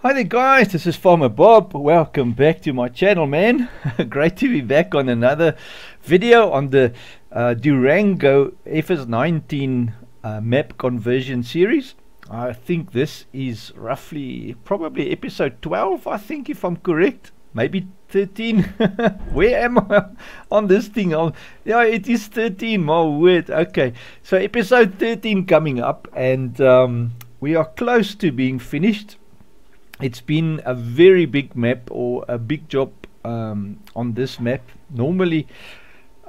Hi there guys, this is Farmer Bob. Welcome back to my channel, man. Great to be back on another video on the Durango FS19 map conversion series. I think this is probably episode 12, I think, if I'm correct. Maybe 13. Where am I on this thing? Yeah, it is 13, my word. Okay, so episode 13 coming up, and we are close to being finished. It's been a very big map, or a big job on this map. Normally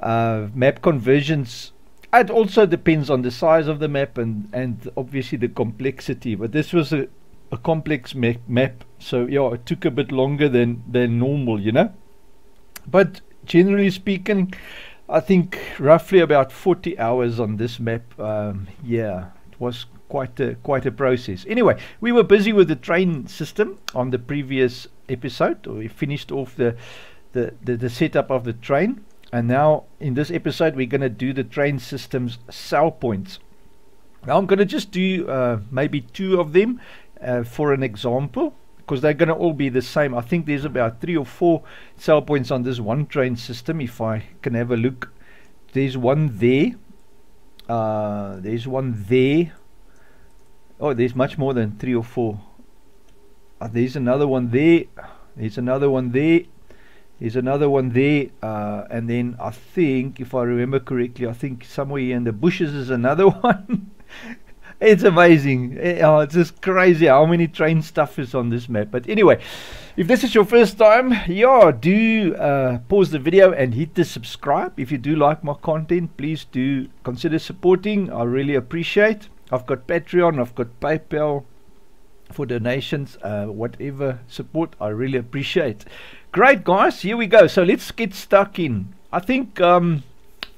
map conversions, it also depends on the size of the map and obviously the complexity, but this was a complex map, so yeah, it took a bit longer than normal, you know. But generally speaking, I think roughly about 40 hours on this map. Yeah, it was quite a process. Anyway, we were busy with the train system on the previous episode. We finished off the setup of the train, and now in this episode we're going to do the train system's sell points. Now I'm going to just do maybe 2 of them for an example, because they're going to all be the same. I think there's about 3 or 4 sell points on this one train system. If I can have a look, there's one there, there's one there. Oh, there's much more than 3 or 4. There's another one there. There's another one there. There's another one there. And then I think, if I remember correctly, I think somewhere here in the bushes is another one. It's amazing. It's just crazy how many train stuff is on this map. But anyway, if this is your first time, yeah, do pause the video and hit the subscribe. If you do like my content, please do consider supporting. I really appreciate. I've got Patreon, I've got PayPal for donations, whatever support, I really appreciate. Great guys, here we go. So let's get stuck in. I think the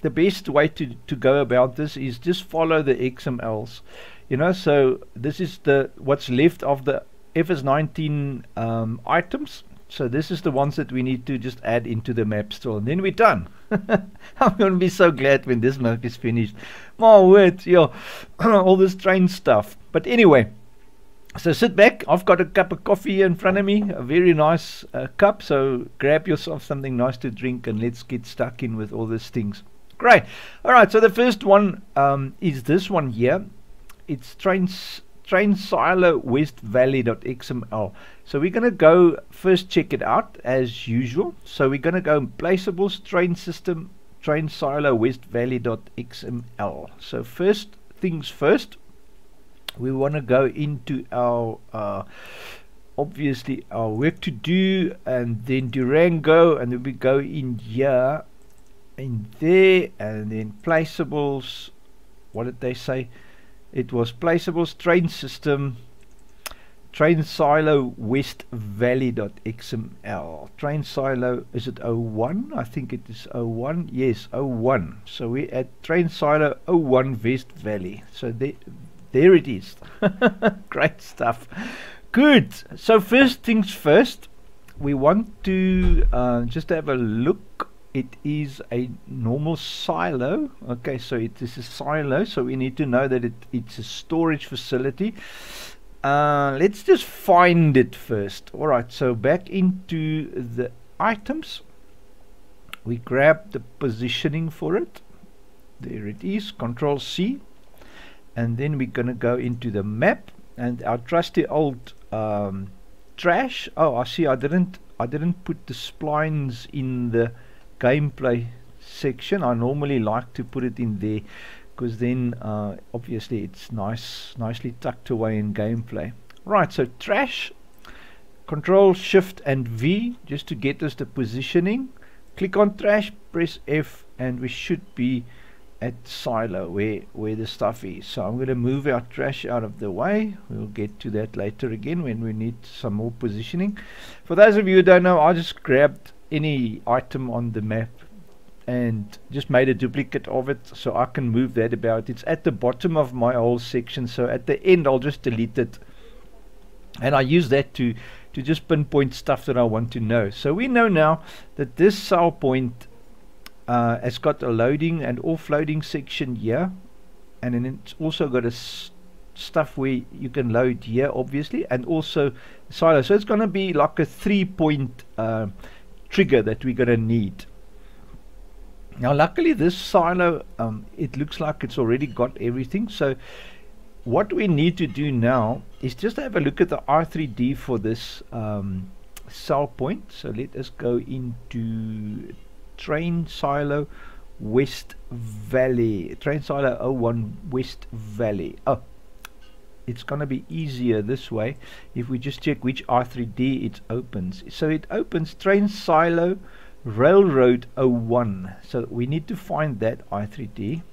best way to go about this is just follow the XMLs, you know. So this is what's left of the FS19 items. So this is the ones that we need to just add into the map still, and then we're done. I'm going to be so glad when this map is finished. My word, yeah, all this train stuff. But anyway, so sit back. I've got a cup of coffee here in front of me, a very nice cup. So grab yourself something nice to drink and let's get stuck in with all these things. Great. All right, so the first one is this one here. It's train silo West Valley.xml. So we're going to go first check it out as usual. So we're going to go placeables, train system, train silo West Valley.xml. So first things first, we want to go into our obviously our work to do, and then Durango, and then we go in here, in there, and then placeables. What did they say? It was placeables, train system, train silo West Valley.xml. Train silo, is it 01? I think it is 01. Yes, 01. So we're at train silo 01 West Valley. So there it is. Great stuff. Good. So first things first, we want to just have a look. It is a normal silo. Okay, so it is a silo, so we need to know that it's a storage facility. Let's just find it first. Alright, so back into the items, we grab the positioning for it. There it is, Control C, and then we're gonna go into the map and our trusty old trash. Oh, I see, I didn't put the splines in the gameplay section. I normally like to put it in there, because then obviously it's nicely tucked away in gameplay. Right, so trash, Control Shift and V just to get us the positioning. Click on trash, press F, and we should be at silo where the stuff is. So I'm going to move our trash out of the way. We'll get to that later again when we need some more positioning. For those of you who don't know, I just grabbed any item on the map and just made a duplicate of it, so I can move that about. It's at the bottom of my whole section, so at the end I'll just delete it, and I use that to just pinpoint stuff that I want to know. So we know now that this sell point has got a loading and offloading section here, and then it's also got a stuff where you can load here obviously, and also silo. So it's going to be like a 3-point trigger that we're going to need. Now luckily this silo, it looks like it's already got everything. So what we need to do now is just have a look at the R3D for this sell point. So let us go into train silo West Valley, train silo 01 West Valley. Oh, it's gonna be easier this way if we just check which R3D it opens. So it opens train silo railroad 01. So we need to find that R3D,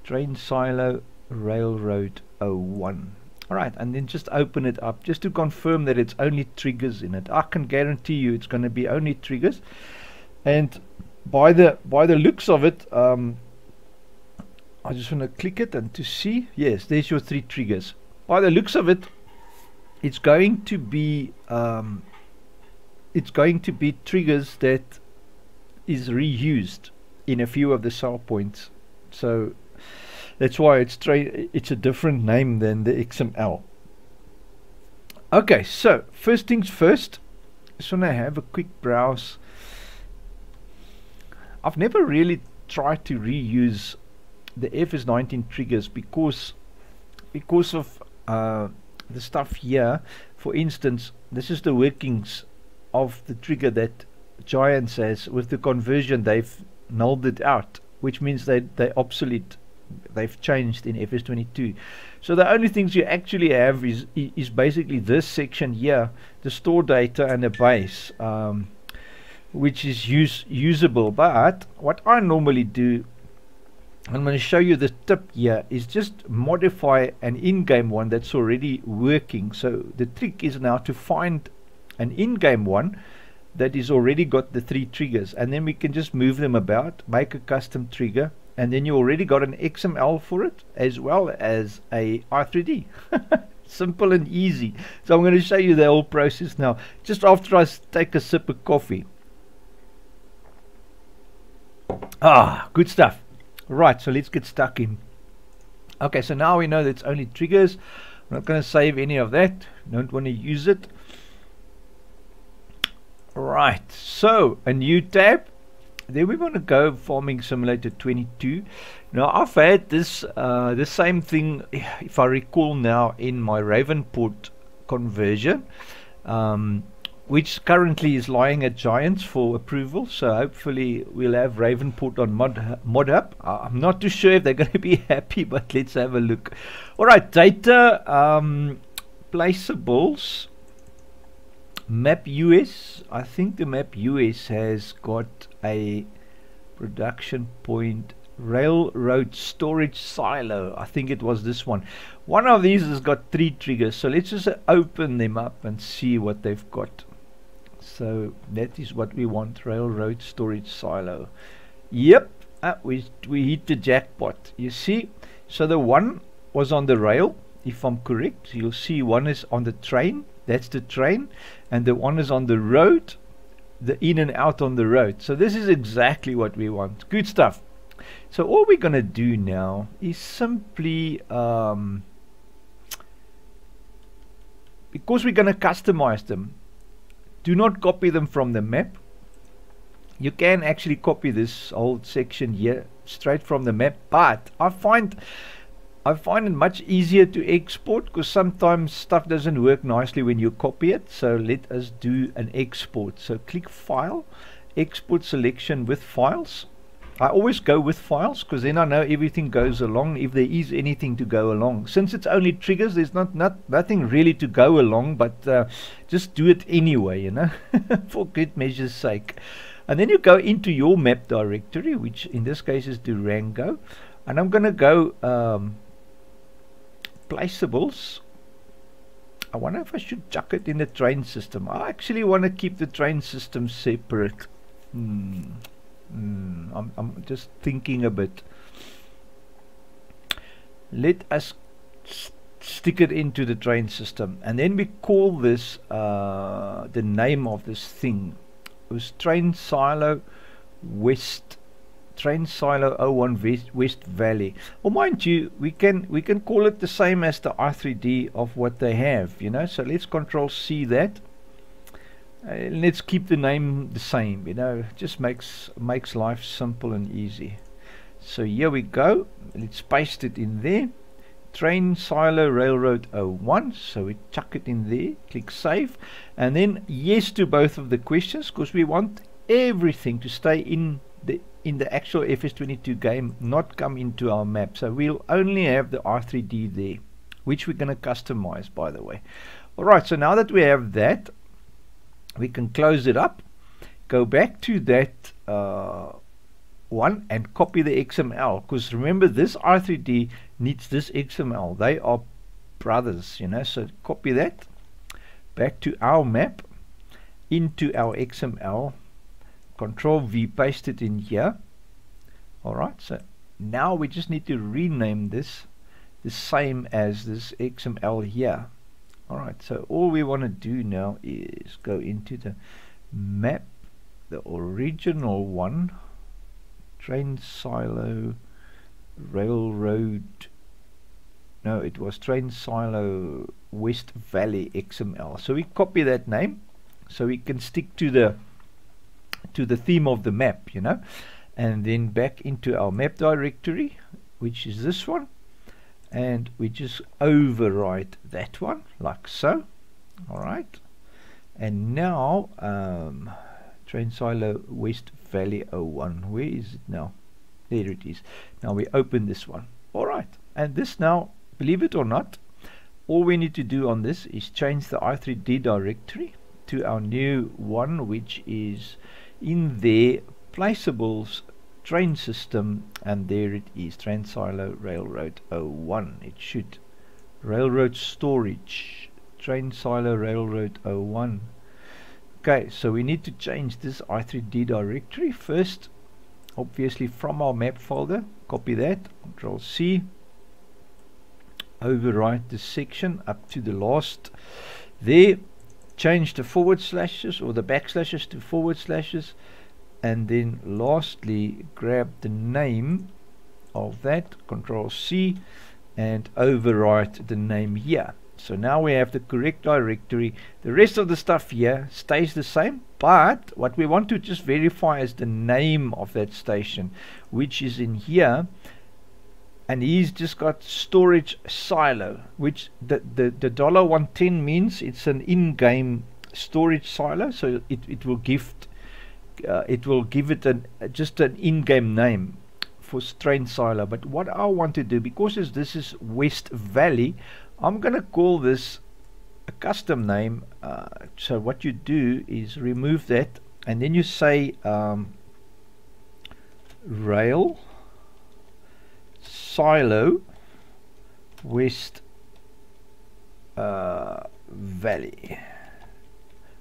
train silo railroad 01. Alright, and then just open it up just to confirm that it's only triggers in it. I can guarantee you it's going to be only triggers, and by the looks of it, I just want to click it and to see, yes, there's your 3 triggers. By the looks of it, it's going to be triggers that is reused in a few of the sell points. So that's why it's a different name than the XML. Okay, so first things first, just want to have a quick browse. I've never really tried to reuse the FS19 triggers because of the stuff here. For instance, this is the workings of the trigger that Giants has. With the conversion, they've nulled it out, which means they're obsolete. They've changed in FS22. So the only things you actually have is basically this section here, the store data and the base, which is usable. But what I normally do, I'm going to show you the tip here, is just modify an in-game one that's already working. So the trick is now to find an in-game one that is already got the 3 triggers, and then we can just move them about, make a custom trigger, and then you already got an XML for it as well as a R3D. Simple and easy. So I'm going to show you the whole process now, just after I take a sip of coffee. Good stuff. Right, so let's get stuck in. Okay, so now we know that it's only triggers. I'm not going to save any of that. Don't want to use it. Right, so a new tab. Then we want to go Farming Simulator 22. Now I've had this the same thing, if I recall now, in my Ravenport conversion, which currently is lying at Giants for approval. So hopefully we'll have Ravenport on ModHub. I'm not too sure if they're going to be happy, but let's have a look. Alright, data, placeables, map US. I think the map US has got a production point railroad storage silo. I think it was this one. One of these has got 3 triggers. So let's just open them up and see what they've got. So that is what we want, railroad storage silo. Yep, we hit the jackpot, you see. So the one was on the rail, if I'm correct. You'll see one is on the train, that's the train, and the one is on the road, the in and out on the road. So this is exactly what we want. Good stuff. So all we're going to do now is simply, because we're going to customize them, do not copy them from the map. You can actually copy this whole section here straight from the map, but I find it much easier to export, because sometimes stuff doesn't work nicely when you copy it. So let us do an export. So click File, Export Selection with Files. I always go with files, because then I know everything goes along, if there is anything to go along. Since it's only triggers, there's nothing really to go along, but just do it anyway, you know, for good measure's sake. And then you go into your map directory, which in this case is Durango, and I'm going to go placeables. I wonder if I should chuck it in the train system. I actually want to keep the train system separate. I'm just thinking a bit. Let us stick it into the train system, and then we call this the name of this thing. It was train silo west train silo 01 West Valley. Or mind you, we can call it the same as the R3D of what they have, you know. So let's Control C that. Let's keep the name the same, you know. Just makes life simple and easy. So here we go. Let's paste it in there. Train silo railroad 01. So we chuck it in there. Click save, and then yes to both of the questions, because we want everything to stay in the actual FS22 game, not come into our map. So we'll only have the R3D there, which we're going to customize, by the way. Alright, so now that we have that, we can close it up, go back to that one and copy the XML, because remember, this R3D needs this XML. They are brothers, you know. So copy that back to our map, into our XML, Control V, paste it in here. Alright, so now we just need to rename this the same as this XML here. Alright, so all we want to do now is go into the map, the original one, train silo railroad, no, it was train silo West Valley XML. So we copy that name so we can stick to the theme of the map, you know, and then back into our map directory, which is this one, and we just overwrite that one like so. Alright, and now train silo West Valley 01, where is it now? There it is. Now we open this one. Alright, and this now, believe it or not, all we need to do on this is change the R3D directory to our new one, which is in there, placeables, train system, and there it is, train silo railroad 01. It should railroad storage, train silo railroad 01. Okay, so we need to change this R3D directory first, obviously from our map folder. Copy that, Control C, overwrite this section up to the last there, change the forward slashes or the backslashes to forward slashes, and then lastly grab the name of that, Control C, and overwrite the name here. So now we have the correct directory. The rest of the stuff here stays the same, but what we want to just verify is the name of that station, which is in here, and he's just got storage silo, which the $110 means it's an in-game storage silo, so it will give it just an in-game name for train silo. But what I want to do, because this is West Valley, I'm going to call this a custom name. So what you do is remove that, and then you say rail silo West Valley,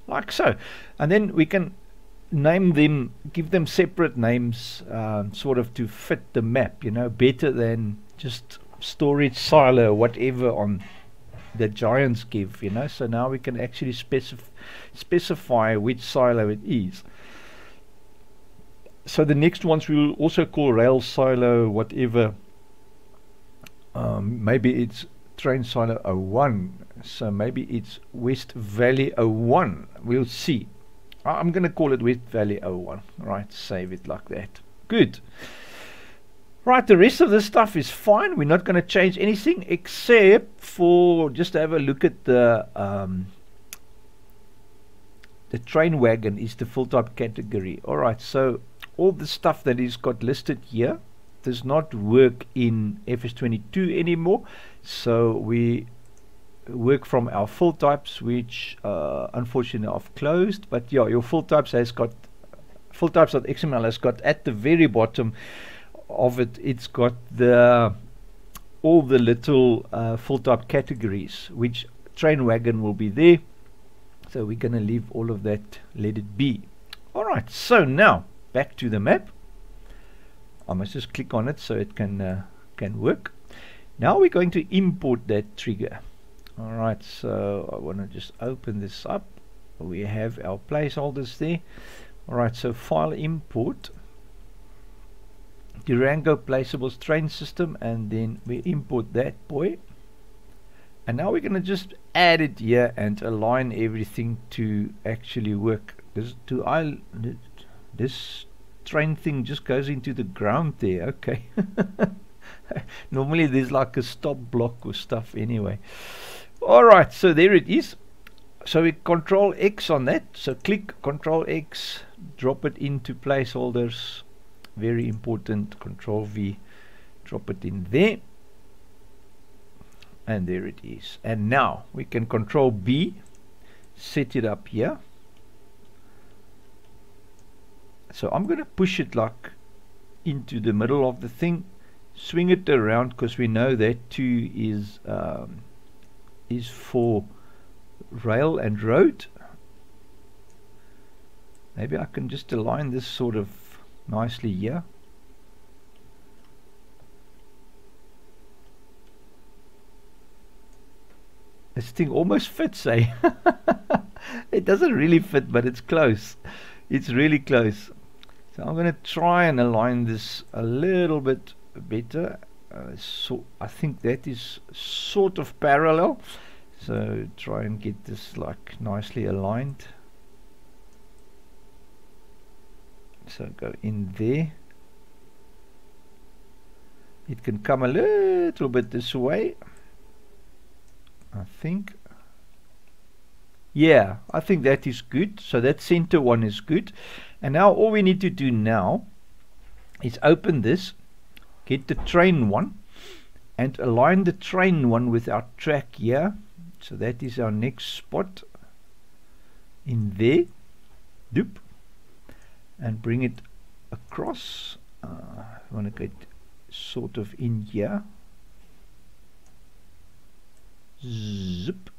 like so, and then we can name them, give them separate names, sort of to fit the map, you know, better than just storage silo, whatever on the giants give, you know. So now we can actually specify which silo it is. So the next ones we will also call rail silo whatever. Maybe it's train silo 01, so maybe it's West Valley 01. We'll see. I'm going to call it West Valley 01. Right, save it like that. Good. Right, the rest of this stuff is fine. We're not going to change anything except for just to have a look at the train wagon is the full type category. Alright, so all the stuff that is got listed here does not work in FS22 anymore. So we work from our full types, which unfortunately I've closed. But yeah, your full types has got full types.xml has got at the very bottom of it, it's got the all the little full type categories, which train wagon will be there. So we're going to leave all of that, let it be. Alright, so now back to the map. I must just click on it so it can work. Now we're going to import that trigger. Alright, so I want to just open this up. We have our placeholders there. Alright, so file import. Durango placeable train system, and then we import that boy. And now we're going to just add it here and align everything to actually work. This train thing just goes into the ground there. Okay. Normally there's like a stop block or stuff anyway. Alright, so there it is. So we Control X on that. So click Control X, drop it into placeholders. Very important. Control V, drop it in there. And there it is. And now we can Control B, set it up here. So I'm going to push it like into the middle of the thing, swing it around, because we know that 2 is for rail and road. Maybe I can just align this sort of nicely here. This thing almost fits, eh? It doesn't really fit, but it's close. It's really close. So I'm going to try and align this a little bit better. So I think that is sort of parallel. So try and get this like nicely aligned. So go in there. It can come a little bit this way, I think. Yeah, I think that is good. So that center one is good. And now all we need to do now is open this, get the train one, and align the train one with our track here. So that is our next spot in there. Doop. And bring it across. I want to get sort of in here. Zip.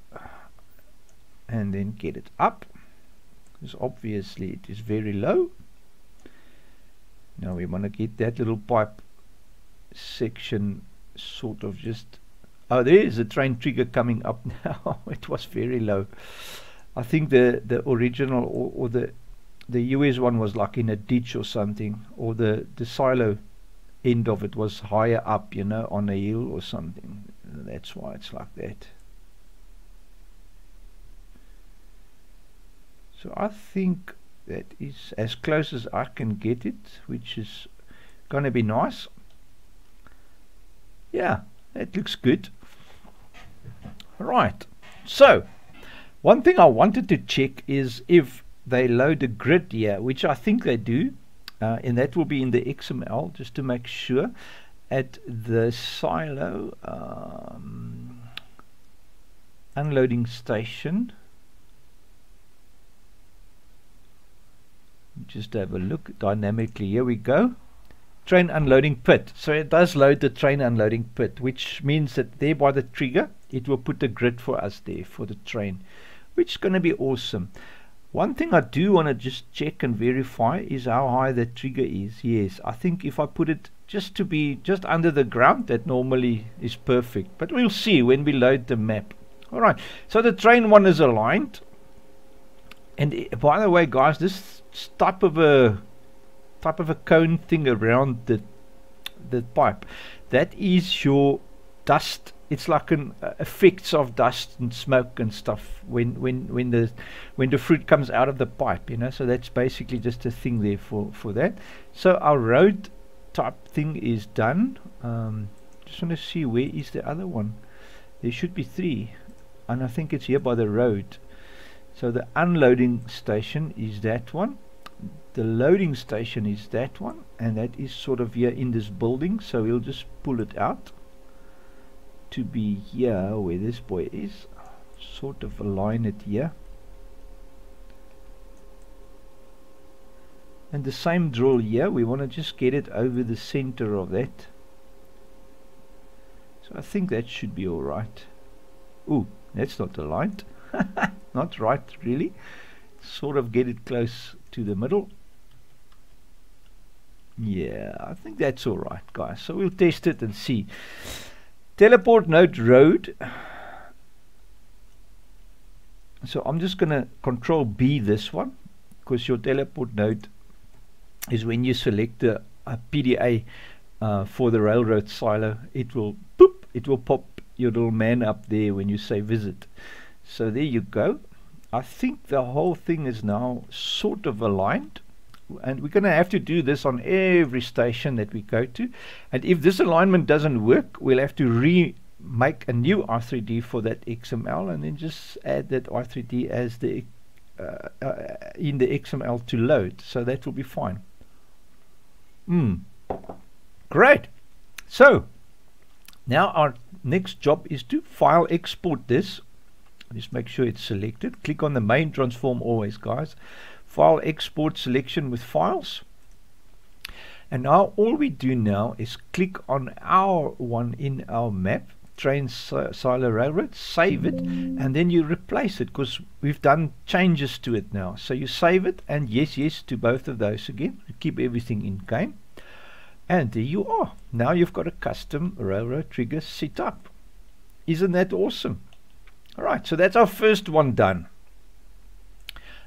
And then get it up, because obviously it is very low. Now we want to get that little pipe section sort of just, oh, there is a train trigger coming up now. It was very low. I think the original or the US one was like in a ditch or something, or the silo end of it was higher up, you know, on a hill or something. That's why it's like that. So I think that is as close as I can get it, which is going to be nice. Yeah, that looks good. Right. So one thing I wanted to check is if they load a grid here, which I think they do, and that will be in the XML, just to make sure. At the silo unloading station, just have a look dynamically. Here we go. Train unloading pit. So it does load the train unloading pit, which means that there by the trigger it will put a grid for us there for the train, which is going to be awesome. One thing I do want to just check and verify is how high the trigger is. Yes, I think if I put it just to be just under the ground, that normally is perfect, but we'll see when we load the map. Alright, so the train one is aligned. And by the way, guys, this type of a cone thing around the pipe, that is your dust. It's like an effects of dust and smoke and stuff when the fruit comes out of the pipe, you know. So that's basically just a thing there for that. So our road type thing is done. Just want to see, where is the other one? There should be 3, and I think it's here by the road. So the unloading station is that one, the loading station is that one, and that is sort of here in this building. So we'll just pull it out to be here where this boy is, sort of align it here, and the same drill here. We want to just get it over the center of that. So I think that should be alright. Ooh, that's not aligned. Not right, really. Sort of get it close to the middle. Yeah, I think that's alright, guys. So we'll test it and see. Teleport node road. So I'm just going to Control B this one, because your teleport node is when you select the PDA for the railroad silo, it will boop, it will pop your little man up there when you say visit. So there you go. I think the whole thing is now sort of aligned, and we're going to have to do this on every station that we go to. And if this alignment doesn't work, we'll have to remake a new R3D for that XML, and then just add that R3D as the in the XML to load. So that will be fine. Great. So now our next job is to file export this. Just make sure it's selected. Click on the main transform always, guys. File export selection with files. And now all we do now is click on our one in our map, train silo railroad, save it, and then you replace it because we've done changes to it now. So you save it and yes to both of those again. Keep everything in game. And there you are. Now you've got a custom railroad trigger set up. Isn't that awesome? Alright, so that's our first one done.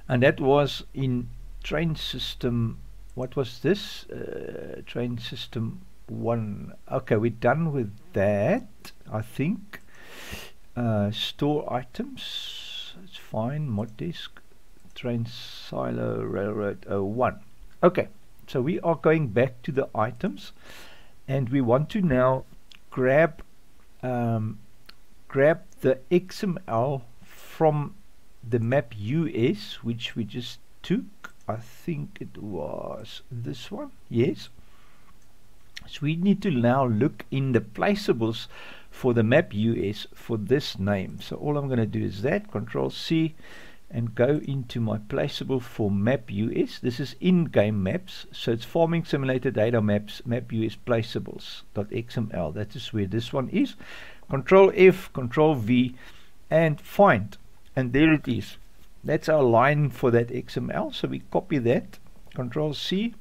And that was in train system, what was this? Train system 1. Okay, we're done with that, I think. Store items, it's fine. Mod disk, train silo railroad 01. Okay, so we are going back to the items, and we want to now grab the XML from the map US, which we just took. I think it was this one. Yes. So we need to now look in the placeables for the map US for this name. So all I'm going to do is that, Control C, and go into my placeable for map US. This is in-game maps, so it's farming simulator data maps, map US placeables.xml. That is where this one is. Control F, Control V, and find. And there it is. That's our line for that XML. So we copy that, Control C,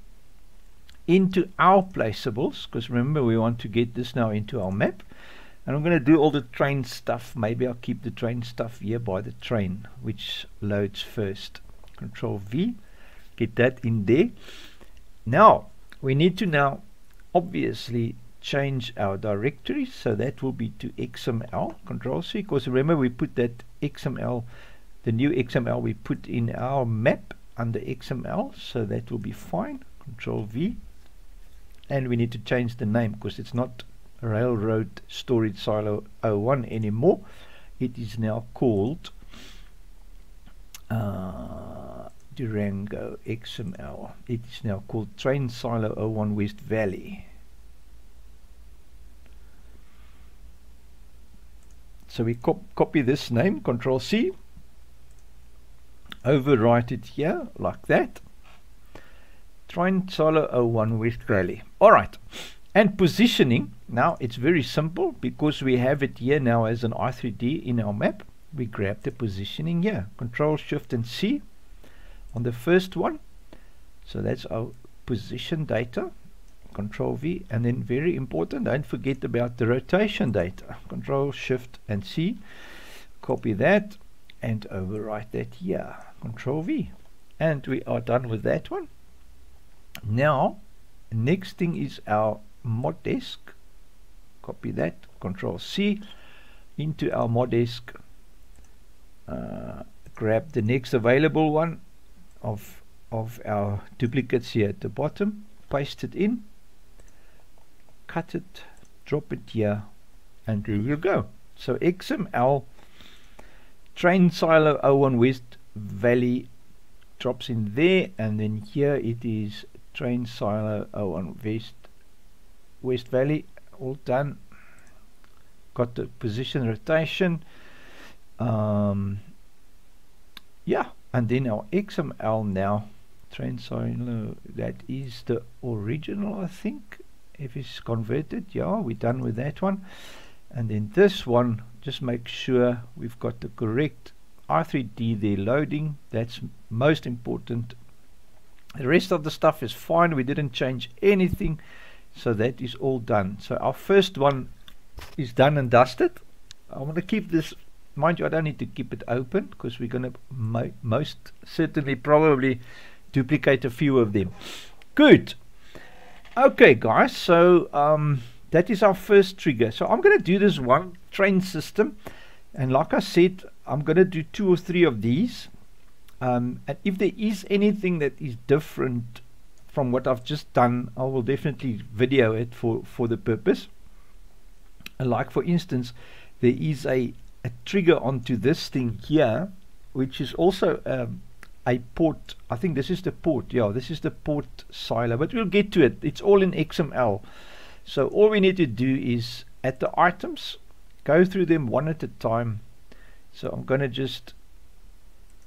into our placeables, because remember we want to get this now into our map. And I'm going to do all the train stuff. Maybe I'll keep the train stuff here by the train, which loads first. Control V, get that in there. Now we need to now obviously change our directory, so that will be to XML. Control C, because remember we put that XML, the new XML we put in our map under XML, so that will be fine. Control V, and we need to change the name because it's not Railroad Storage Silo 01 anymore. It is now called Durango XML. It is now called Train Silo 01 West Valley. So we copy this name, Control C, overwrite it here like that. Train Silo 01 West Valley. Alright, and positioning, now it's very simple because we have it here now as an R3D in our map. We grab the positioning here, Control Shift and C on the first one. So that's our position data. Control V, and then very important, don't forget about the rotation data. Control Shift and C, copy that and overwrite that here. Control V, and we are done with that one. Now next thing is our mod disk. Copy that, Control C, into our mod disk. Grab the next available one of our duplicates here at the bottom, paste it in, cut it, drop it here, and there you go. So XML Train Silo 01 West Valley drops in there, and then here it is Train Silo 01 West Valley, all done. Got the position rotation, yeah, and then our XML now, Train Silo, that is the original, I think. If it's converted, yeah, we're done with that one. And then this one, just make sure we've got the correct R3D there loading. That's most important. The rest of the stuff is fine. We didn't change anything, so that is all done. So our first one is done and dusted. I want to keep this, mind you, I don't need to keep it open because we're going to most certainly probably duplicate a few of them. Good. Okay guys, so that is our first trigger. So I'm going to do this one train system, and like I said, I'm going to do 2 or 3 of these, and if there is anything that is different from what I've just done, I will definitely video it for the purpose. Like for instance, there is a trigger onto this thing here, which is also a port. I think this is the port. Yeah, this is the port silo, but we'll get to it. It's all in XML. So all we need to do is at the items, go through them one at a time. So I'm going to just,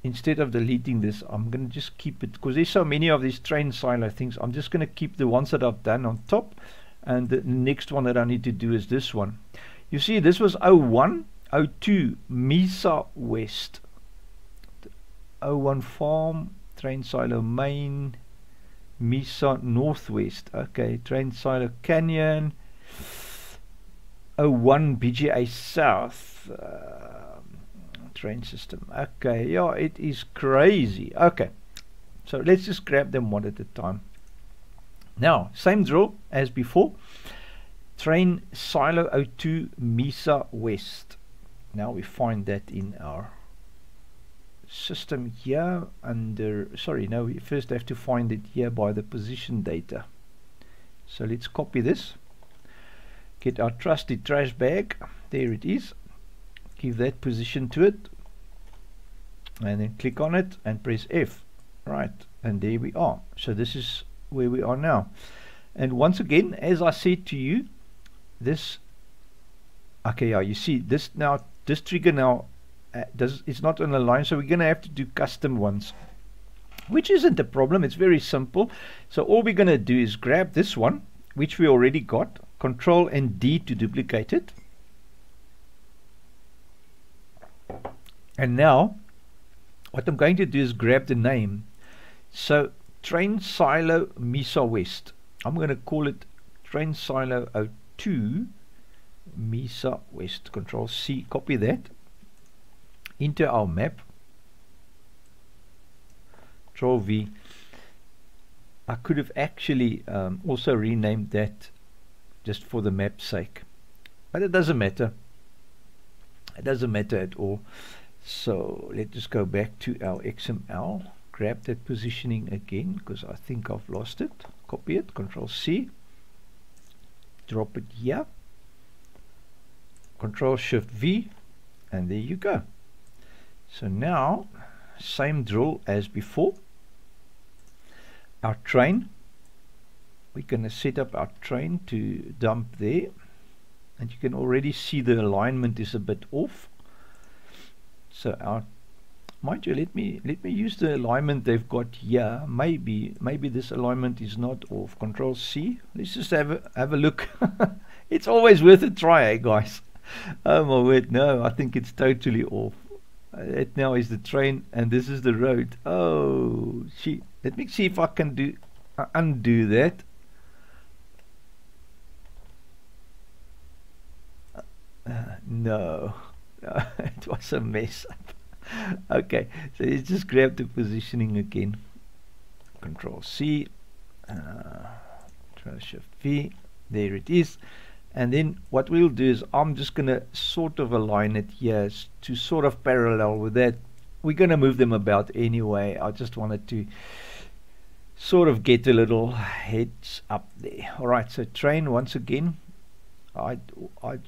instead of deleting this, I'm going to just keep it, because there's so many of these train silo things. I'm just going to keep the ones that I've done on top, and the next one that I need to do is this one. You see, this was 01, 02 Mesa West, 01 Farm, train silo main, Mesa Northwest, okay, train silo Canyon, 01 BGA South, train system. Okay, yeah, it is crazy. Okay, so let's just grab them one at a time. Now, same drill as before. Train silo 02 Mesa West. Now we find that in our system here under, sorry, no, we first have to find it here by the position data. So let's copy this, get our trusty trash bag, there it is, give that position to it, and then click on it and press F, right, and there we are. So this is where we are now. And once again, as I said to you, this, okay, yeah, you see this now, this trigger now it's not on a line, so we're going to have to do custom ones, which isn't a problem. It's very simple. So all we're going to do is grab this one, which we already got, Control and D to duplicate it, and now what I'm going to do is grab the name. So train silo Mesa West, I'm going to call it train silo 02 Mesa West. Control C, copy that into our map, Control V. I could have actually also renamed that just for the map's sake, but it doesn't matter. It doesn't matter at all. So let's just go back to our XML, grab that positioning again, because I think I've lost it. Copy it, Control C, drop it here, Control Shift V, and there you go. So now, same drill as before. Our train, we're going to set up our train to dump there, and you can already see the alignment is a bit off. So our, mind you, let me use the alignment they've got here. Maybe this alignment is not off. Control C. Let's just have a look. It's always worth a try, eh, guys? Oh my word, no, I think it's totally off. It now is the train, and this is the road. Oh, gee. Let me see if I can undo that. No, it was a mess up. Okay, so let's just grab the positioning again. Control C, Control Shift V, there it is. And then what we'll do is I'm just going to sort of align it here to sort of parallel with that. We're going to move them about anyway. I just wanted to sort of get a little heads up there. Alright, so train once again. I'm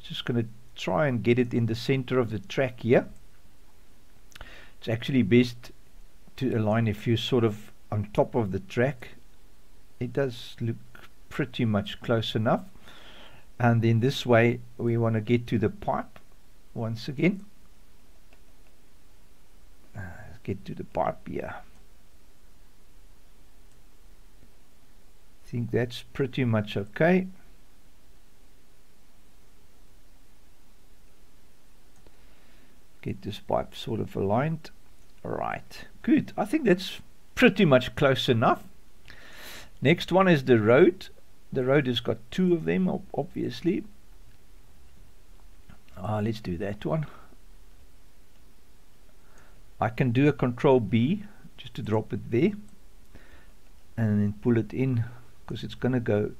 just going to try and get it in the center of the track here. It's actually best to align if you're sort of on top of the track. It does look pretty much close enough. And then this way we want to get to the pipe once again. Let's get to the pipe here. I think that's pretty much okay. Get this pipe sort of aligned. Alright, good. I think that's pretty much close enough. Next one is the road. The road has got 2 of them, obviously. Let's do that one. I can do a Control B just to drop it there, and then pull it in, because it's going to go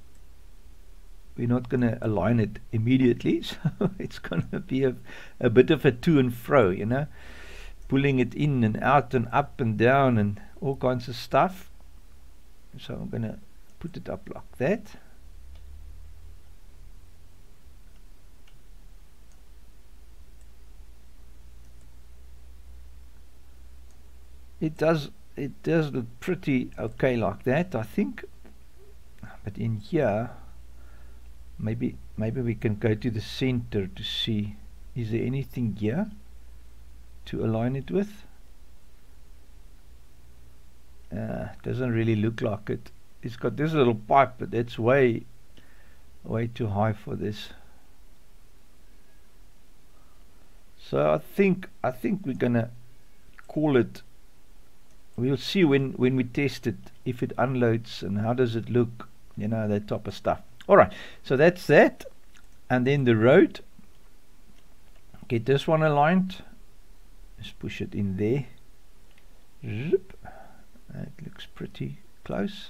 we're not going to align it immediately, so it's going to be a bit of a to and fro, you know, pulling it in and out and up and down and all kinds of stuff. So I'm going to put it up like that. It does look pretty okay like that, I think. But in here, maybe we can go to the center to see, is there anything here to align it with? Doesn't really look like it. It's got this little pipe, but that's way too high for this. So I think we're gonna call it. We'll see when we test it, if it unloads and how does it look, you know, that type of stuff. Alright, so that's that. And then the road, get this one aligned, just push it in there. Zip. That looks pretty close.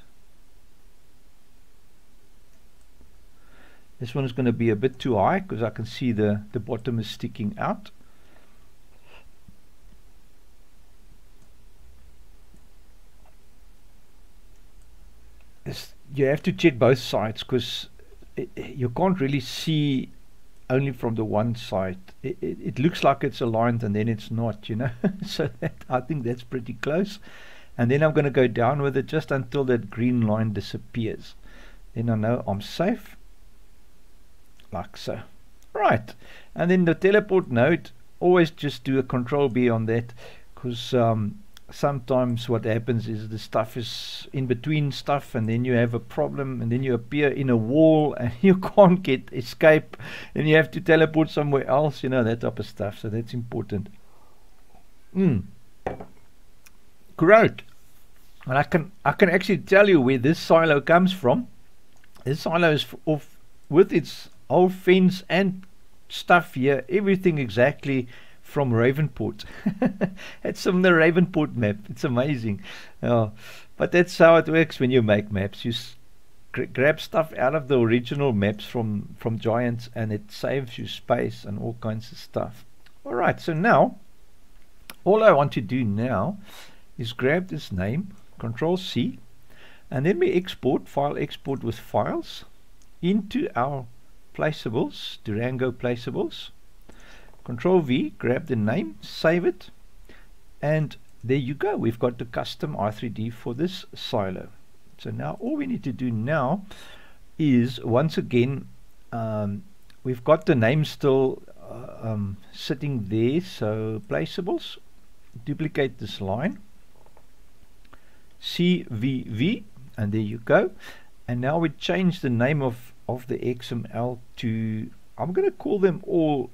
This one is going to be a bit too high because I can see the bottom is sticking out. You have to check both sides because you can't really see only from the one side. It looks like it's aligned and then it's not, you know. So I think that's pretty close. And then I'm going to go down with it just until that green line disappears. Then I know I'm safe, like so. Right, and then the teleport node, always just do a Control B on that, because sometimes what happens is the stuff is in between stuff and then you have a problem and then you appear in a wall and you can't get escape and you have to teleport somewhere else, you know, that type of stuff. So that's important. Great. And I can actually tell you where this silo comes from. This silo is off with its whole fence and stuff here, everything exactly from Ravenport. It's from the Ravenport map. It's amazing. But that's how it works when you make maps. You grab stuff out of the original maps from Giants and it saves you space and all kinds of stuff. Alright, so now all I want to do now is grab this name, Control C, and then we export, file export with files into our placeables, Durango placeables. Control V, grab the name, save it, and there you go. We've got the custom R3D for this silo. So now all we need to do now is, once again, we've got the name still sitting there. So placeables, duplicate this line, CVV, and there you go. And now we change the name of the XML to, I'm going to call them all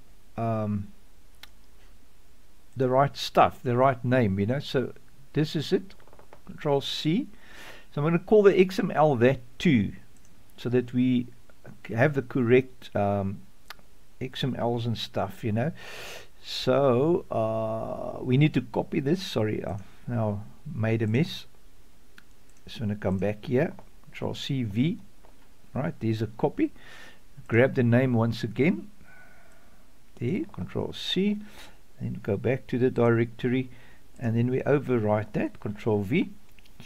the right stuff, the right name, you know. So this is it, Control C. So I'm going to call the XML that too, so that we have the correct XMLs and stuff, you know. So we need to copy this. Sorry, I now made a mess. Just want to come back here, Control C, V. Right, there's a copy. Grab the name once again. There, Control C, then go back to the directory, and then we overwrite that, Control V.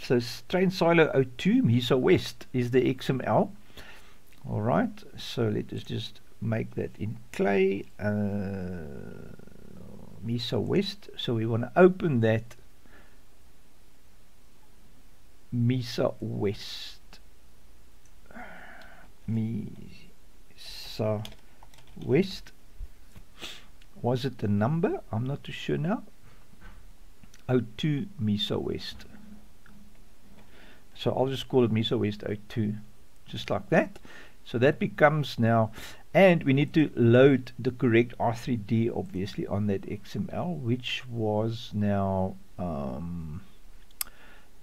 So train silo 02 Mesa West is the XML. Alright, so let us just make that in clay, Mesa West. So we want to open that Mesa West, Mesa West. Was it the number? I'm not too sure now. 02 Mesa West. So I'll just call it Mesa West 02, just like that. So that becomes now, and we need to load the correct R3D obviously on that XML, which was now,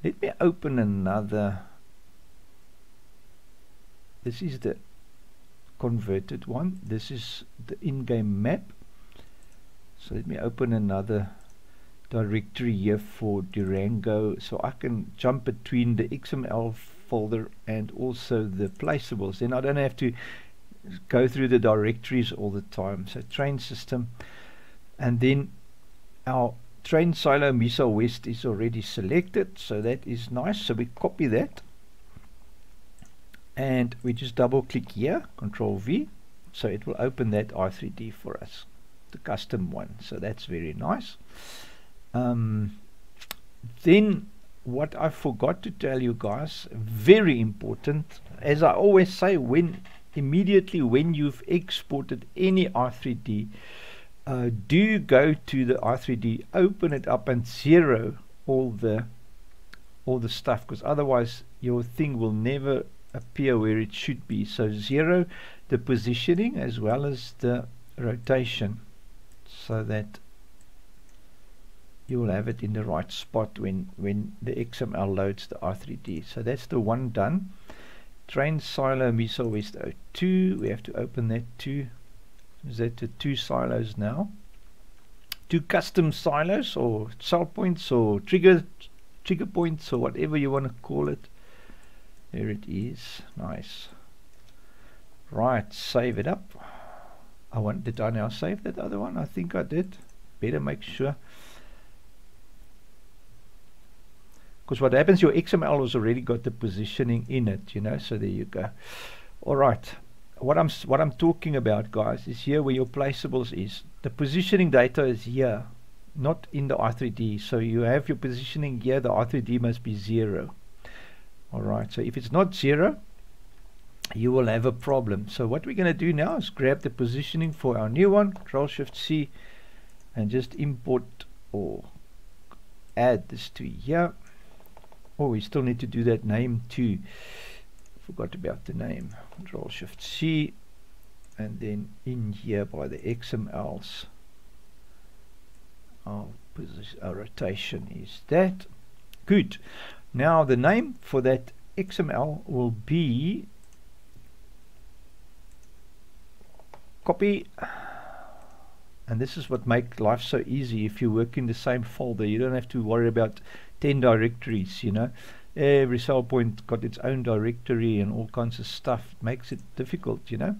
let me open another. This is the converted one. This is the in-game map. So let me open another directory here for Durango, so I can jump between the XML folder and also the placeables. Then I don't have to go through the directories all the time. So train system, and then our train silo Misa West is already selected, so that is nice. So we copy that and we just double click here, Control V, so it will open that R3D for us, the custom one. So that's very nice. Then what I forgot to tell you guys, very important, as I always say, immediately when you've exported any R3D, do go to the R3D, open it up and zero all the stuff, because otherwise your thing will never appear where it should be. So zero the positioning as well as the rotation, so that you will have it in the right spot when the XML loads the R3D. So that's the one done. Train silo Misa West 02, we have to open that too. Is that the 2 silos now? 2 custom silos, or sell points, or trigger points, or whatever you want to call it. There it is. Nice. Right, save it up. Did I now save that other one? I think I did. Better make sure. Because what happens, your XML has already got the positioning in it, you know. So there you go. All right. What I'm talking about, guys, is here where your placeables is. The positioning data is here, not in the R3D. So you have your positioning here. The R3D must be 0. All right. So if it's not 0, you will have a problem. So what we're going to do now is grab the positioning for our new one, Control-Shift-C, and just import or add this to here. Oh, we still need to do that name too. Forgot about the name. Control-Shift-C, and then in here by the XMLs, our rotation is that. Good. Now the name for that XML will be copy, and this is what makes life so easy. If you work in the same folder, you don't have to worry about 10 directories, you know. Every cell point got its own directory and all kinds of stuff. It makes it difficult, you know.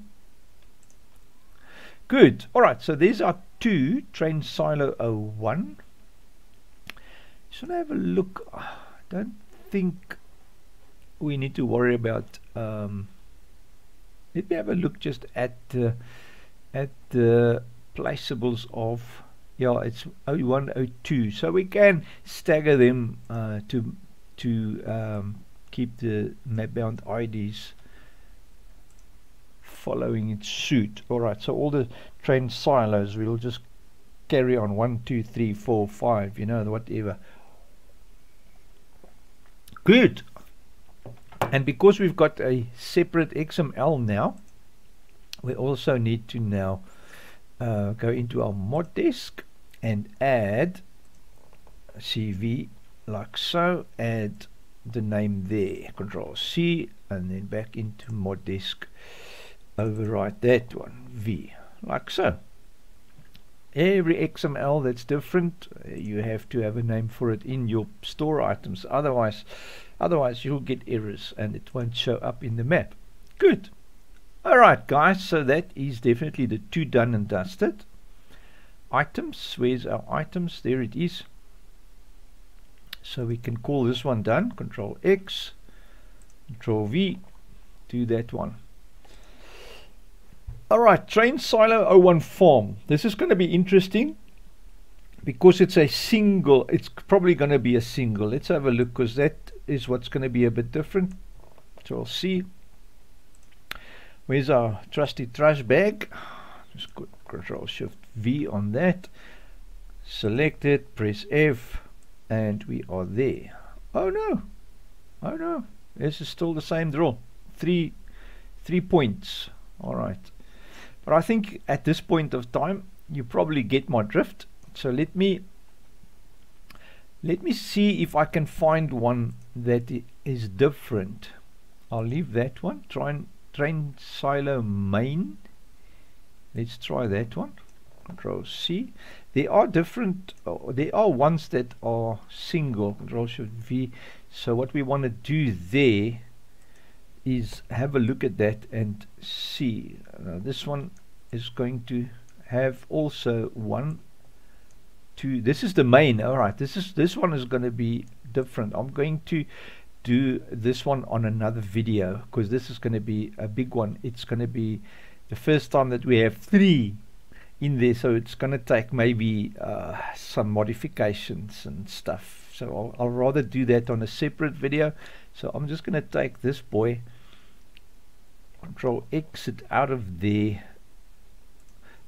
Good. All right, so these are 2 train silo 01. Should I have a look? I don't think we need to worry about let me have a look just at the placeables of, yeah, it's 01, 02, so we can stagger them to keep the map bound IDs following its suit. Alright, so all the train silos we'll just carry on 1, 2, 3, 4, 5, you know, whatever. Good. And because we've got a separate XML now, we also need to now go into our mod desk and add CV like so, add the name there, Control C, and then back into mod desk, overwrite that one, V, like so. Every XML that's different, you have to have a name for it in your store items, otherwise you'll get errors and it won't show up in the map. Good. Alright guys, so that is definitely the 2 done and dusted. Items, where's our items? There it is. So we can call this one done. Control X, Control V, do that one. Alright, train silo 01 farm. This is going to be interesting because it's a single. It's probably going to be a single. Let's have a look, because that is what's going to be a bit different. Control C. Where's our trusty trash bag? Just Control Shift V on that. Select it, press F, and we are there. Oh no, oh no, this is still the same drill. Three points. All right, but I think at this point of time you probably get my drift. So let me see if I can find one that is different. I'll leave that one. Train silo main. Let's try that one. Control C. There are different, there are ones that are single. Control Shift V. So what we want to do there is have a look at that and see. This one is going to have also 1, 2. This is the main. All right, this one is going to be different. I'm going to do this one on another video because this is going to be a big one. It's going to be the first time that we have 3 in there, so it's going to take maybe some modifications and stuff. So I'll rather do that on a separate video. So I'm just going to take this boy, Control exit out of there,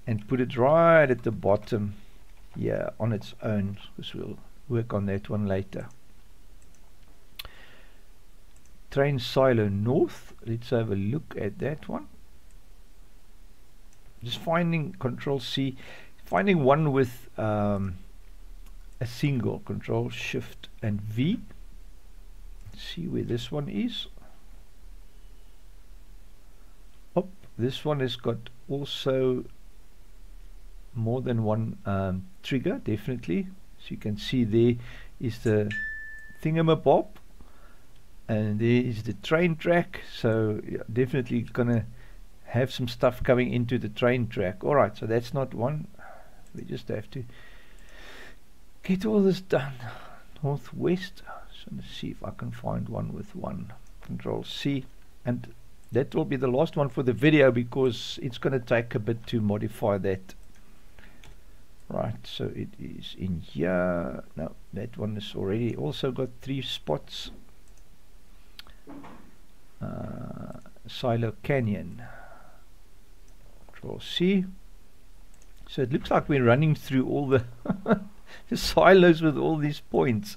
and put it right at the bottom here on its own, because we'll work on that one later. Train silo north, let's have a look at that one. Just finding Control C, finding one with a single. Control Shift and V. See where this one is. Oh, this one has got also more than one trigger, definitely. So you can see there is the thingamabob, and there is the train track. So yeah, definitely gonna have some stuff coming into the train track. Alright, so that's not one. We just have to get all this done. Northwest. So let's see if I can find one with 1. Control C, and that will be the last one for the video because it's going to take a bit to modify that. Right, so it is in here. No, that one is already also got 3 spots. Silo Canyon. Control C. So it looks like we're running through all the the silos with all these points.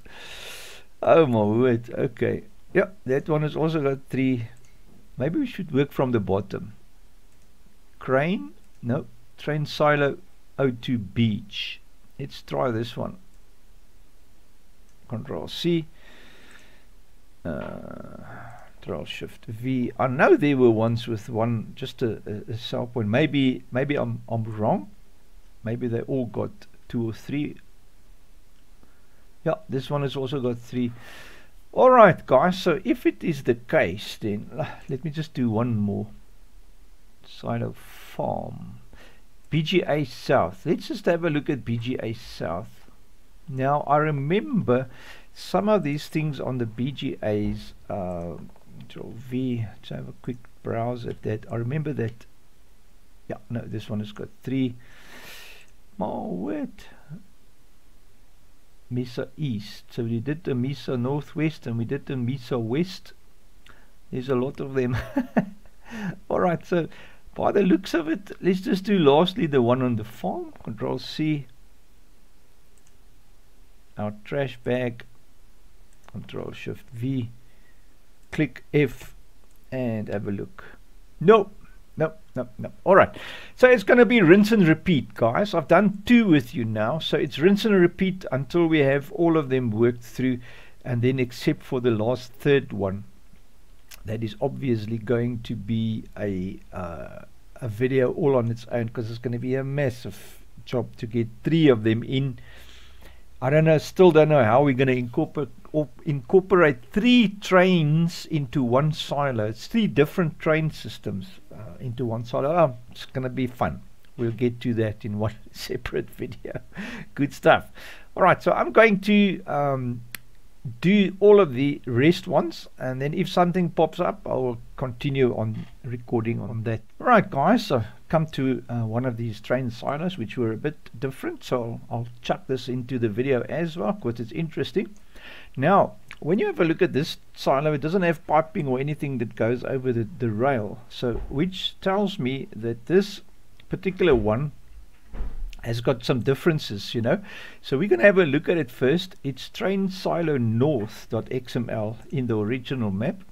Oh my word. Okay, yeah, that one has also got 3. Maybe we should work from the bottom. Crane, no. Train silo O2 beach. Let's try this one. Control C, Control Shift V. I know there were ones with one, just a sell point. Maybe I'm wrong. Maybe they all got 2 or 3. Yeah, this one has also got 3. Alright guys, so if it is the case, then let me just do one more. Silo farm. BGA South. Let's just have a look at BGA South. Now I remember some of these things on the BGAs. Control V. Let's have a quick browse at that. I remember that. Yeah, no, this one has got 3. Oh, what? Mesa East. So we did the Mesa Northwest and we did the Mesa West. There's a lot of them. Alright, so by the looks of it, let's just do lastly the one on the farm. Control C. Our trash bag. Control Shift V. Click F and have a look. No. Alright, so it's going to be rinse and repeat, guys. I've done 2 with you now, so it's rinse and repeat until we have all of them worked through, and then except for the last 3rd one, that is obviously going to be a video all on its own, because it's going to be a massive job to get 3 of them in. I don't know, still don't know how we're going to incorporate 3 trains into one silo. It's 3 different train systems into one silo. Oh, it's going to be fun. We'll get to that in one separate video. Good stuff. Alright, so I'm going to do all of the rest ones, and then if something pops up, I will continue on recording on that. Alright guys, so come to one of these train silos which were a bit different, so I'll chuck this into the video as well because it's interesting. Now when you have a look at this silo, it doesn't have piping or anything that goes over the rail, so which tells me that this particular one has got some differences, you know. So we're going to have a look at it first. It's train silo north.xml in the original map.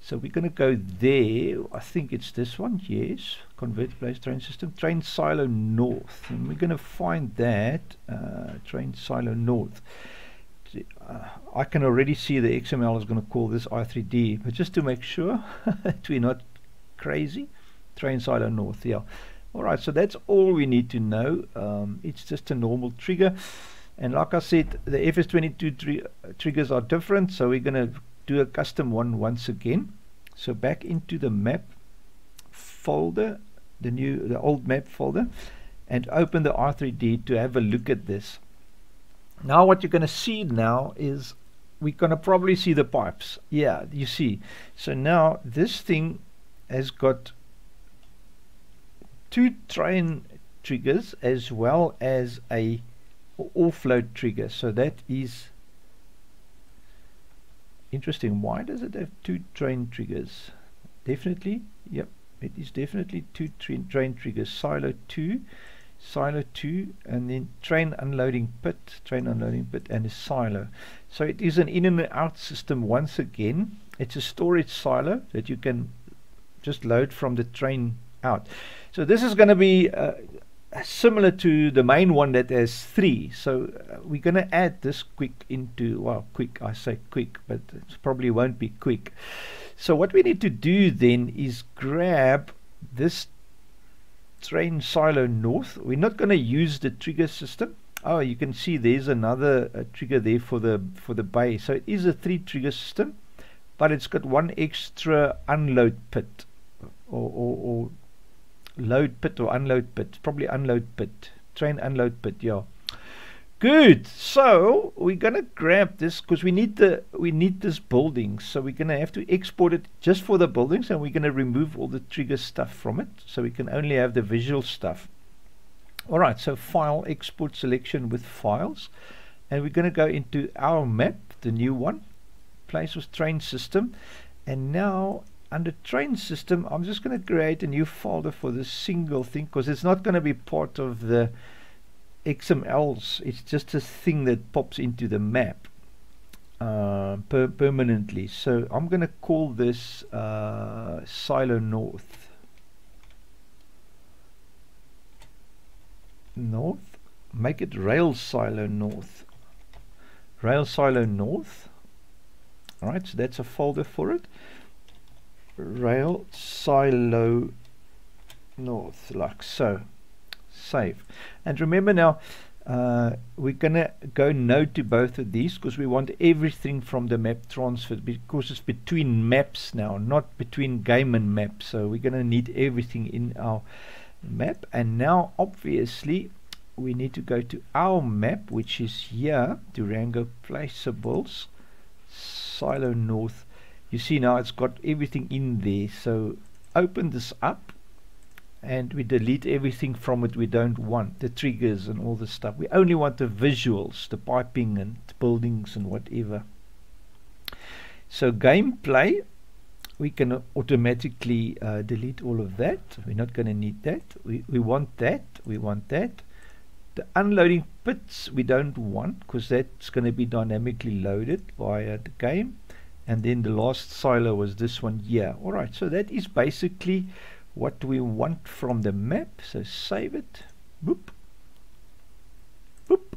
So we're going to go there. I think it's this one. Yes, convert place train system, train silo north, and we're going to find that train silo north. I can already see the XML is going to call this I3D, but just to make sure that we're not crazy, train silo north. Yeah. Alright, so that's all we need to know. It's just a normal trigger, and like I said, the FS22 triggers are different, so we're going to do a custom one once again. So back into the map folder, the old map folder, and open the R3D to have a look at this. Now what you're going to see now is we're going to probably see the pipes. Yeah, you see. So now this thing has got 2 train triggers as well as a offload trigger. So that is interesting. Why does it have 2 train triggers? Definitely, yep, it is definitely 2 train triggers. Silo 2, and then train unloading pit, and a silo. So it is an in and out system once again. It's a storage silo that you can just load from the train out. So this is going to be similar to the main one that has 3. So we're going to add this quick into, well, quick, I say quick, but it probably won't be quick. So what we need to do then is grab this train silo north. We're not going to use the trigger system. Oh, you can see there's another trigger there for the bay. So it is a 3 trigger system, but it's got 1 extra unload pit, or load pit or unload pit. Probably unload pit, train unload pit. Yeah, good. So we're gonna grab this because we need this building. So we're gonna have to export it just for the buildings, and we're gonna remove all the trigger stuff from it, so we can only have the visual stuff. All right. So file, export selection with files, and we're gonna go into our map, the new one, place with train system, and now under train system I'm just going to create a new folder for this single thing, because it's not going to be part of the XMLs. It's just a thing that pops into the map permanently. So I'm going to call this silo north. Make it rail silo north. Rail silo north. Alright, so that's a folder for it. Rail silo north, like so. Save. And remember now, we're gonna go no to both of these because we want everything from the map transferred, because it's between maps now, not between game and map. So we're gonna need everything in our map. And now obviously we need to go to our map, which is here, Durango placeables, silo north. You see now it's got everything in there. So open this up and we delete everything from it we don't want, the triggers and all the stuff. We only want the visuals, the piping and buildings and whatever. So gameplay, we can automatically delete all of that. We're not going to need that. We want that. We want that. The unloading pits we don't want, because that's going to be dynamically loaded via the game. And then the last silo was this one here. Alright, so that is basically what we want from the map. So save it. Boop. Boop.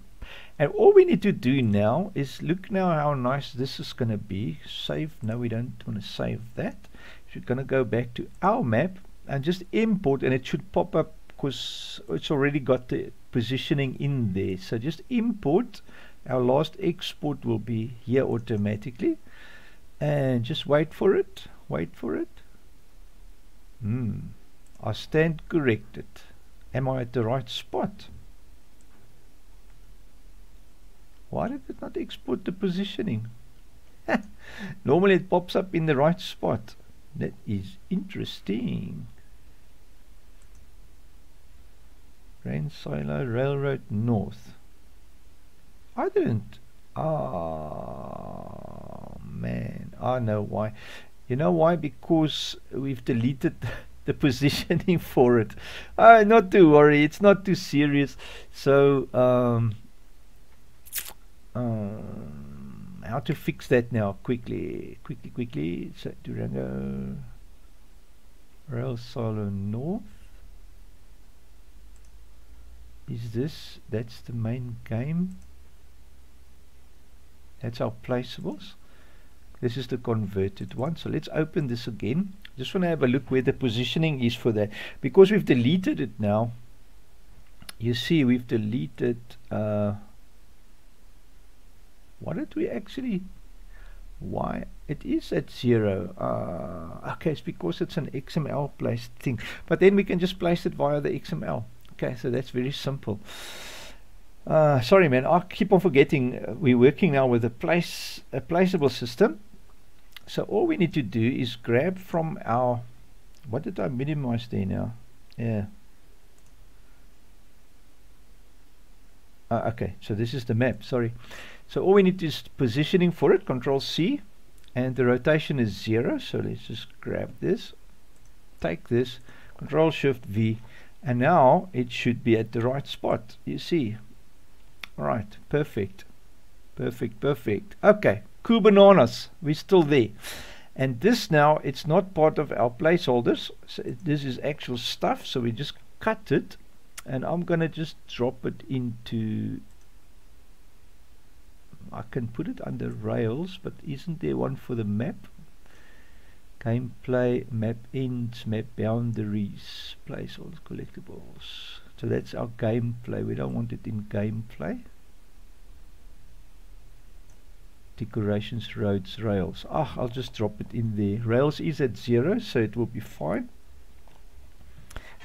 And all we need to do now is look now how nice this is going to be. Save. No, we don't want to save that. We're going to go back to our map and just import, and it should pop up because it's already got the positioning in there. So just import. Our last export will be here automatically. And just wait for it. Wait for it. I stand corrected. Am I at the right spot? Why did it not export the positioning? Normally it pops up in the right spot. That is interesting. Rain silo railroad north. I didn't. Oh man, I know why. You know why? Because we've deleted the positioning for it. Not to worry, it's not too serious. So how to fix that now? Quickly. So Durango rail silo north. Is this? That's the main game. That's our placeables. This is the converted one. So let's open this again. Just want to have a look where the positioning is for that. Because we've deleted it now. You see we've deleted... what did we actually... Why? It is at 0. Okay, it's because it's an XML placed thing. But then we can just place it via the XML. Okay, so that's very simple. Sorry, man, I keep on forgetting. We're working now with a placeable system. So all we need to do is grab from our... What did I minimize there now? Yeah. Okay, so this is the map, sorry. So all we need is positioning for it, Control C, and the rotation is 0. So let's just grab this, take this, Control Shift V, and now it should be at the right spot. You see? Right, perfect. Perfect, perfect. Okay, cool bananas. We're still there. And this now, it's not part of our placeholders. So this is actual stuff. So we just cut it. And I'm going to just drop it into... I can put it under Rails, but isn't there one for the map? Gameplay, map ends, map boundaries, placeholders, collectibles. So that's our gameplay. We don't want it in gameplay. Decorations, roads, rails. I'll just drop it in there. Rails is at 0, so it will be fine.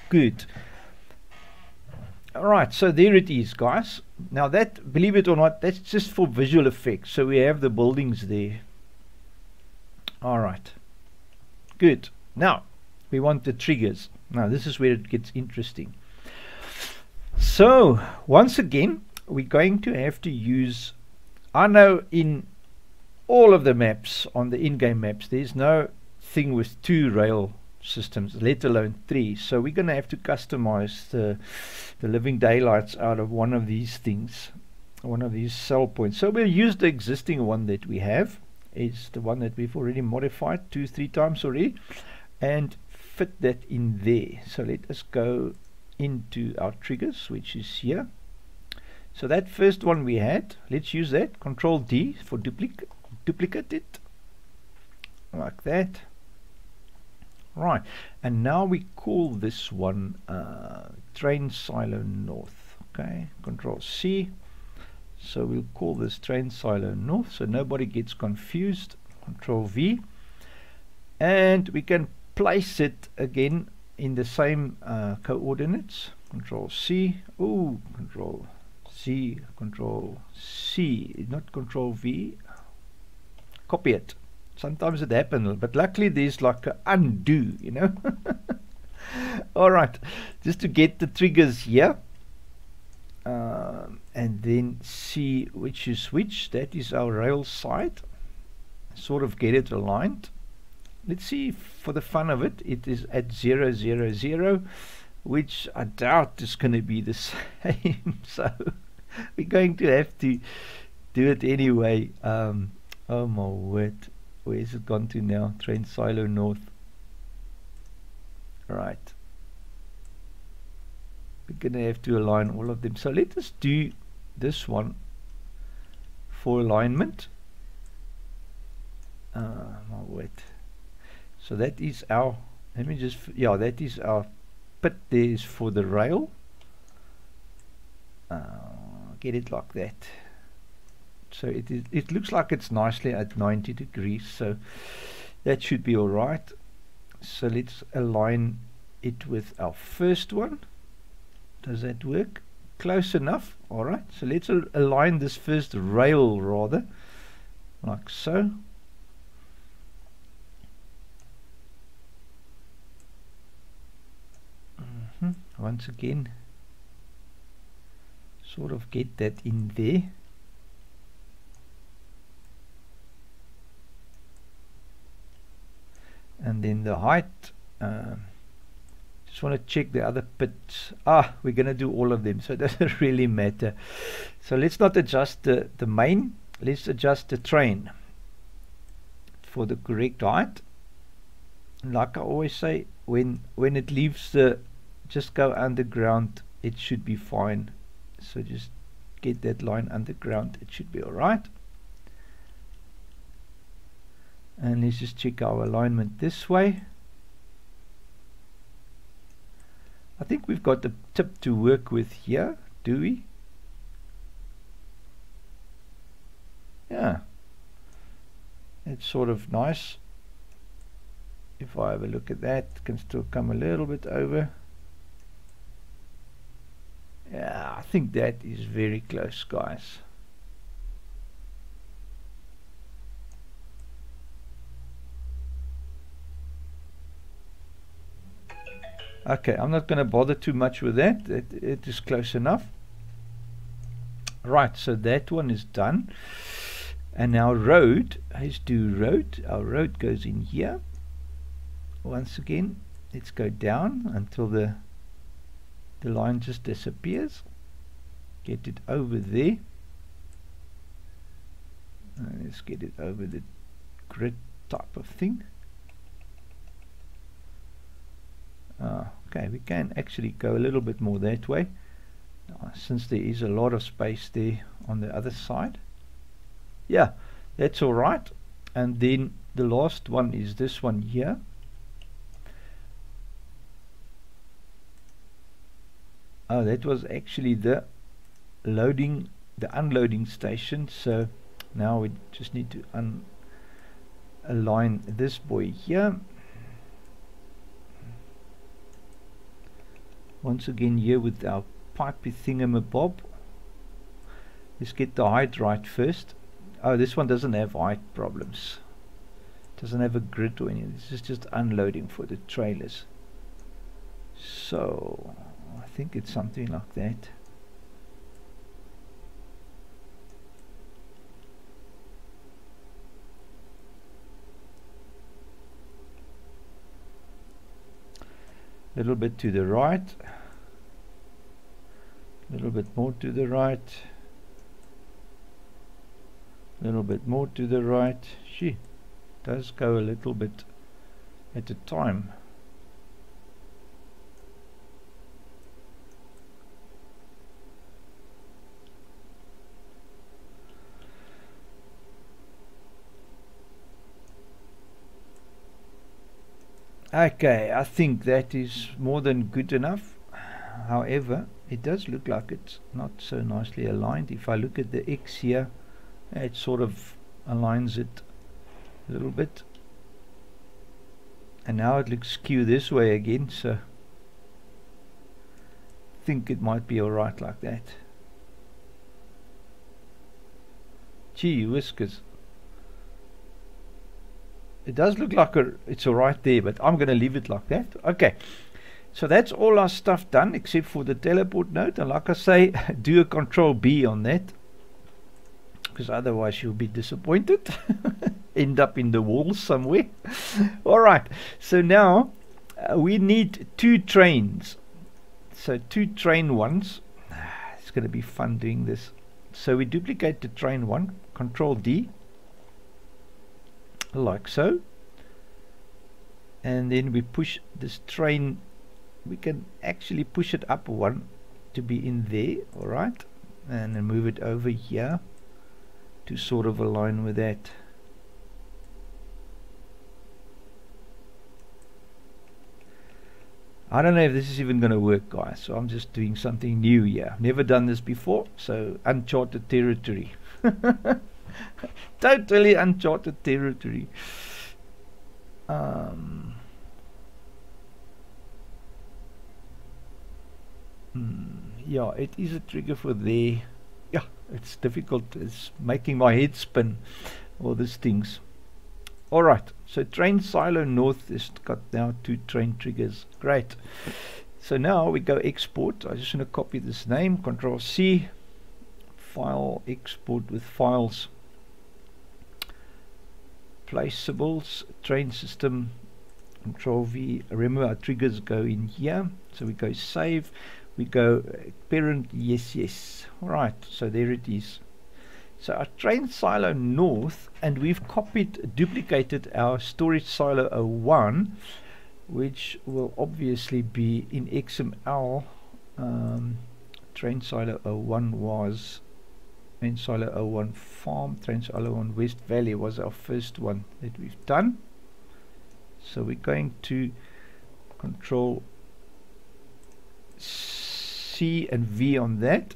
Good. Alright, so there it is, guys. Now that, believe it or not, that's just for visual effects. So we have the buildings there. Alright. Good. Now, we want the triggers. Now this is where it gets interesting. So, once again, we're going to have to use... I know in all of the maps, on the in-game maps, there's no thing with 2 rail systems, let alone 3. So we're going to have to customize the living daylights out of one of these things, one of these cell points. So we'll use the existing one that we have. It's the one that we've already modified 2-3 times already, and fit that in there. So let us go into our triggers, which is here. So that first one we had, let's use that. Control D for duplicate it like that. Right, and now we call this one train silo north. Okay, Control C. So we'll call this train silo north so nobody gets confused. Control V, and we can place it again in the same coordinates. Control C. Ooh, Control C, Control C, not Control V. Copy it. Sometimes it happens, but luckily there's like a undo, you know. Alright, just to get the triggers here, and then see which is which. That is our rail side. Sort of get it aligned. Let's see, for the fun of it, it is at 0, 0, 0, which I doubt is going to be the same. So we're going to have to do it anyway. Oh my word. Where is it gone to now? Train silo north. Right. We're going to have to align all of them. So let us do this one for alignment. My word. So that is our, let me just, yeah, that is our pit there is for the rail. Get it like that. So it looks like it's nicely at 90 degrees, so that should be alright. So let's align it with our first one. Does that work? Close enough. Alright, so let's align this first rail rather, like so. Once again, sort of get that in there. And then the height, just want to check the other pits. We're going to do all of them, so it doesn't really matter. So let's not adjust the main, let's adjust the train for the correct height. And like I always say, when it leaves the, just go underground, it should be fine. So just get that line underground, it should be alright. And let's just check our alignment this way. I think we've got the tip to work with here, do we? Yeah. It's sort of nice. If I have a look at that, it can still come a little bit over. Yeah, I think that is very close, guys. Okay, I'm not going to bother too much with that. It is close enough. Right, so that one is done. And our road, let's do road. Our road goes in here. Once again, let's go down until the line just disappears. Get it over there. Let's get it over the grid type of thing. Okay, we can actually go a little bit more that way, since there is a lot of space there on the other side. Yeah, that's all right. And then the last one is this one here. Oh, that was actually the unloading station. So now we just need to align this boy here. Once again here with our pipey thingamabob. Let's get the height right first. Oh, this one doesn't have height problems. Doesn't have a grid or anything. This is just unloading for the trailers. So I think it's something like that. A little bit to the right, a little bit more to the right, a little bit more to the right. She does go a little bit at a time. Okay, I think that is more than good enough. However, it does look like it's not so nicely aligned. If I look at the X here, it sort of aligns it a little bit. And now it looks skewed this way again, so I think it might be alright like that. Gee whiskers. It does look like it's alright there, but I'm going to leave it like that. Okay, so that's all our stuff done except for the teleport node. And like I say, do a Control B on that, because otherwise you'll be disappointed. End up in the wall somewhere. Alright, so now we need 2 trains. So 2 train ones. It's going to be fun doing this. So we duplicate the train 1, Control D. Like so, and then we push this train. We can actually push it up 1 to be in there, alright, and then move it over here to sort of align with that. I don't know if this is even going to work, guys, so I'm just doing something new here. Never done this before, so uncharted territory. Totally uncharted territory. Yeah, it is a trigger for there. Yeah, it's difficult. It's making my head spin, all these things. Alright, so train silo north has got now 2 train triggers. Great. So now we go export. I just want to copy this name, Control C, file, export with files. Placeables, train system, Control V. Remember our triggers go in here, so we go save, we go parent, yes. Alright, so there it is. So our train silo north, and we've duplicated our storage silo 01, which will obviously be in XML. Train silo 01 was train silo 01 farm, train silo 01 West Valley was our first one that we've done. So we're going to Control C and V on that,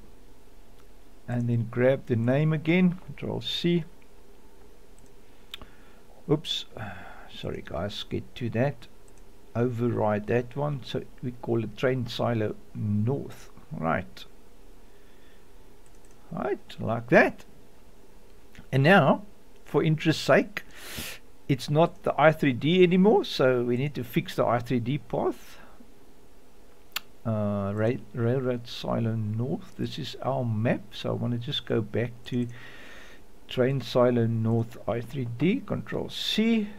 and then grab the name again, Control C, oops, sorry guys, get to that, override that one, so we call it train silo north. Right, like that. And now, for interest's sake, it's not the I3D anymore, so we need to fix the I3D path. Railroad silo north, this is our map, so I want to just go back to train silo north I3D, Control C,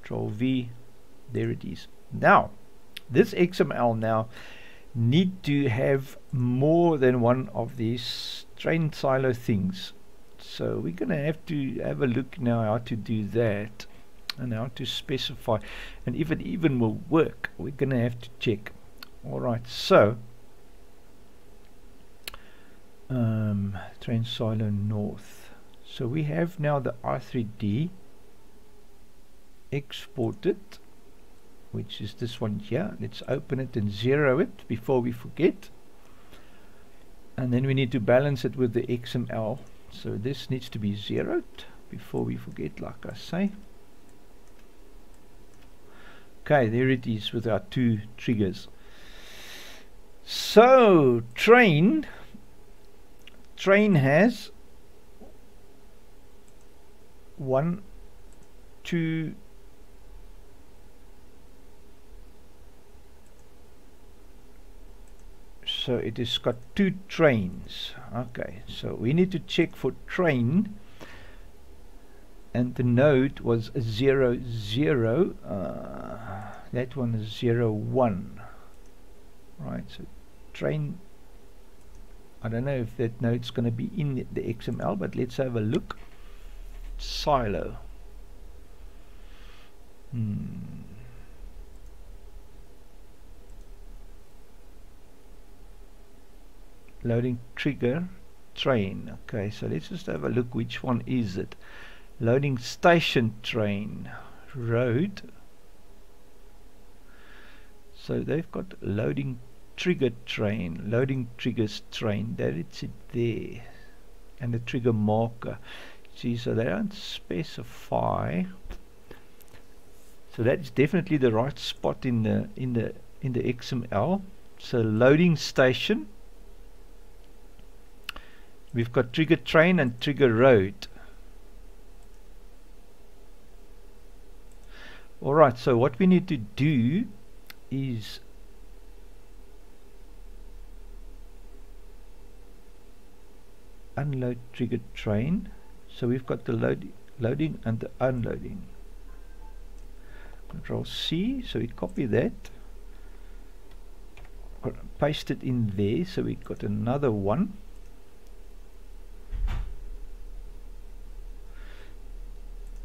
Control V, there it is. Now this XML now need to have more than one of these train silo things, so we're gonna have to have a look now how to do that and how to specify, and if it even will work, we're gonna have to check. Alright, so train silo north, so we have now the R3D exported, which is this one here. Let's open it and zero it before we forget, and then we need to balance it with the XML, so this needs to be zeroed before we forget, like I say. Okay, there it is with our two triggers. So train has 1, 2, so it has got 2 trains. Okay, so we need to check for train, and the node was 0, 0. That one is 0, 1. Right, so train, I don't know if that node's going to be in the XML, but let's have a look. Silo. Loading trigger train. Okay, so let's just have a look, which one is it? Loading station train road. So they've got loading trigger train, loading triggers train, there it's it there, and the trigger marker. See, so they don't specify, so that's definitely the right spot in the XML. So loading station, we've got trigger train and trigger road. Alright, so what we need to do is unload trigger train. So we've got the loading and the unloading. Control C, so we copy that, paste it in there, so we got another one.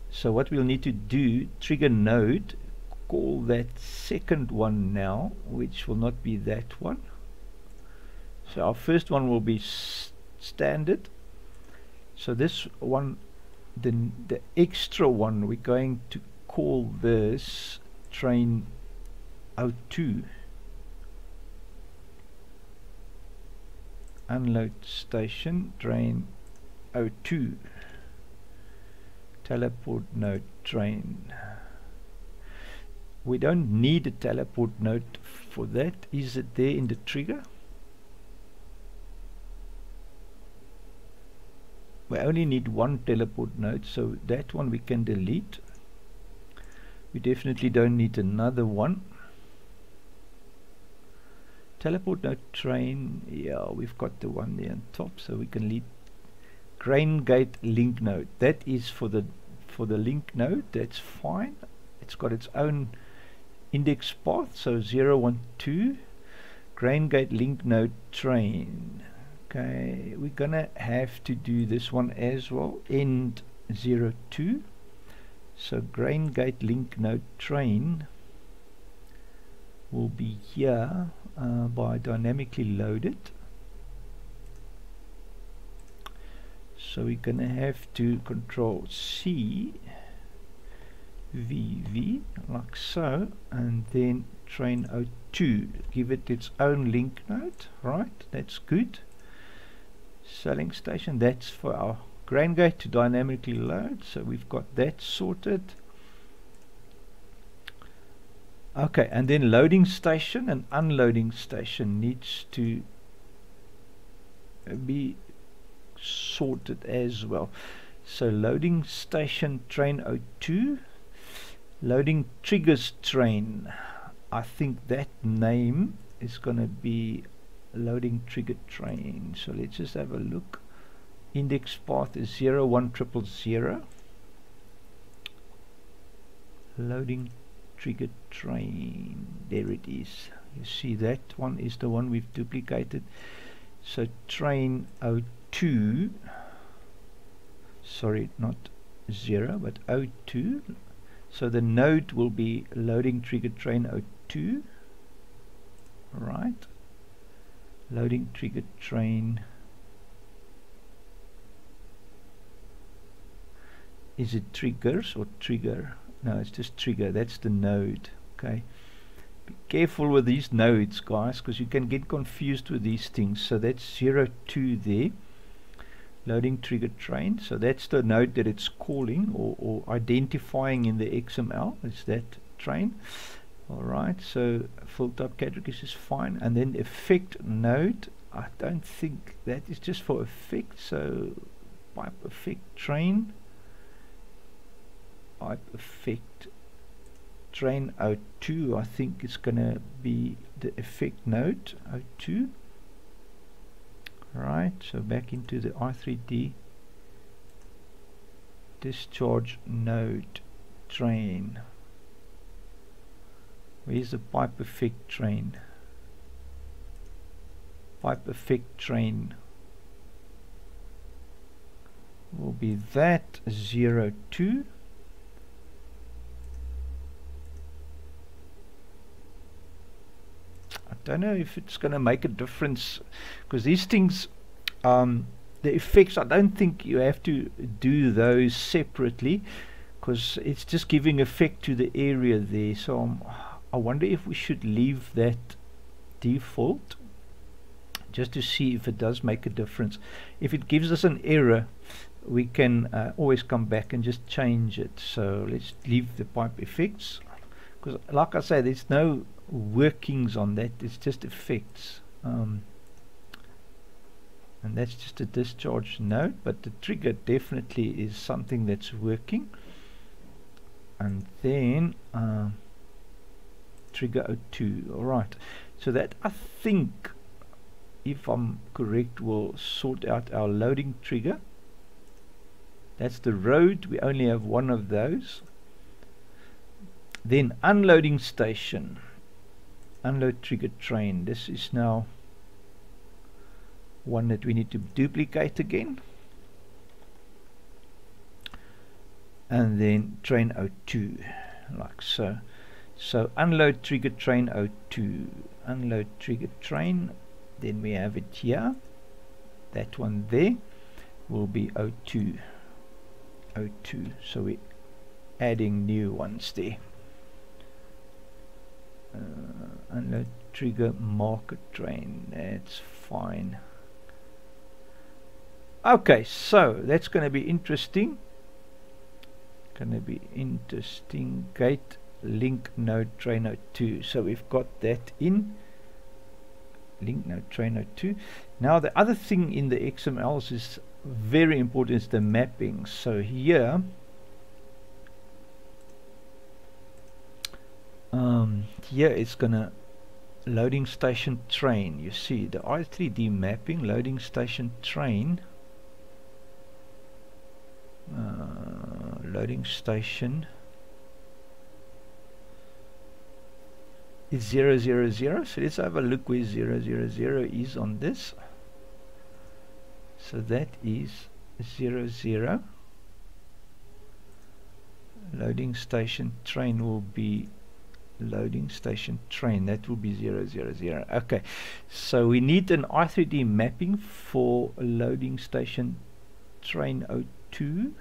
So what we'll need to do, trigger node, call that second one now, which will not be that one. So our first one will be standard. So this one, the extra one, we're going to call this train 02. Unload station train 02. Teleport node train. We don't need a teleport node for that. Is it there in the trigger? We only need one teleport node, so that one we can delete. We definitely don't need another one. Teleport node train, yeah, we've got the one there on top, so we can leave grain gate link node. That is for the link node. That's fine. It's got its own index path, so 0, 1, 2. Grain gate link node train. Okay, we're gonna have to do this one as well, end 0, 2. So grain gate link node train will be here by dynamically loaded. So we're gonna have to Control C, VV, like so, and then train 02, give it its own link node. Right, that's good. Selling station, that's for our grain gate to dynamically load. So we've got that sorted. Okay, and then loading station and unloading station needs to be sorted as well. So loading station train 02, loading triggers train. I think that name is going to be loading trigger train. So let's just have a look. Index path is 01000. Loading trigger train. There it is. You see that one is the one we've duplicated. So train 02. Sorry, not 0 but 02. So the node will be loading trigger train 02. Right. Loading trigger train. Is it triggers or trigger? No, it's just trigger. That's the node. Okay. Be careful with these nodes, guys, because you can get confused with these things. So that's 02 there. Loading trigger train. So that's the node that it's calling or identifying in the XML. It's that train. Alright, so filled up categories is fine. And then effect node. I don't think that is just for effect. So pipe effect train. Pipe effect train 02. I think it's gonna be the effect node 02. Right, so back into the i3D discharge node train. Where's the pipe effect train? Pipe effect train will be that 02. I don't know if it's going to make a difference, because these things, the effects, I don't think you have to do those separately, because it's just giving effect to the area there. So I wonder if we should leave that default just to see if it does make a difference. If it gives us an error, we can always come back and just change it. So let's leave the pipe effects, because like I say, there's no workings on that, it's just effects, and that's just a discharge node, but the trigger definitely is something that's working. And then trigger 02. Alright, so that, I think, if I'm correct, will sort out our loading trigger. That's the road, we only have one of those. Then unloading station, unload trigger train. This is now one that we need to duplicate again. And then train 02, like so. So unload trigger train 02, unload trigger train. Then we have it here. That one there will be 02. 02. So we're adding new ones there. Unload trigger market train. That's fine. Okay, so that's going to be interesting. Gate link node train 02. So we've got that in. Link node train 02. Now the other thing in the XMLs is very important, is the mapping. So here here it's gonna loading station train. You see the i3D mapping, loading station train, loading station is 000. So let's have a look where 000 is on this. So that is 00. Loading station train will be loading station train. That will be 000. Okay, so we need an i3D mapping for loading station train 02.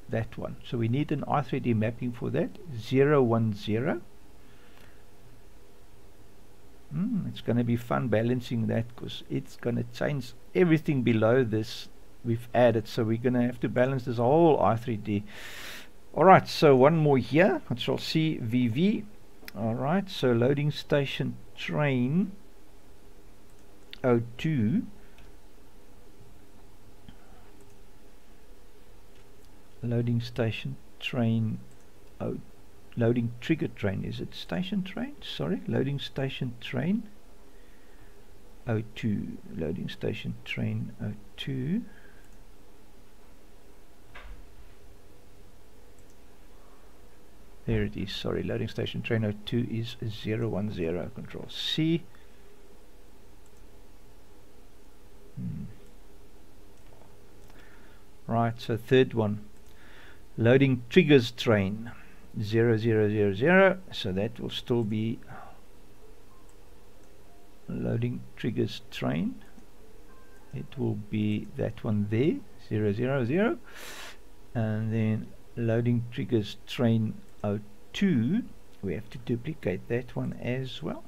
That one. So we need an i3D mapping for that. 010. It's going to be fun balancing that, because it's going to change everything below this we've added, so we're going to have to balance this whole R3D. Alright, so one more here, Control C, VV. Alright, so loading station train 02. Loading station train loading trigger train. Is it station train? Sorry, loading station train 02. Loading station train 02. There it is. Sorry, loading station train 02 is 010. Control C. Right, so third one. Loading triggers train 0000. So that will still be loading triggers train. It will be that one there, 000. And then loading triggers train 02, we have to duplicate that one as well.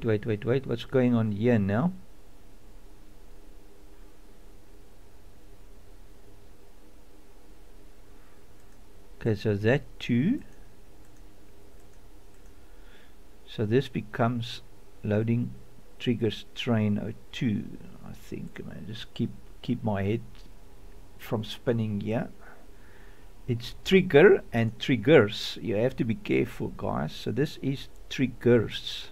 Wait, what's going on here now? Okay, so that 2. So this becomes loading triggers train 02. I think I just keep my head from spinning here. It's trigger and triggers. You have to be careful, guys. So this is triggers.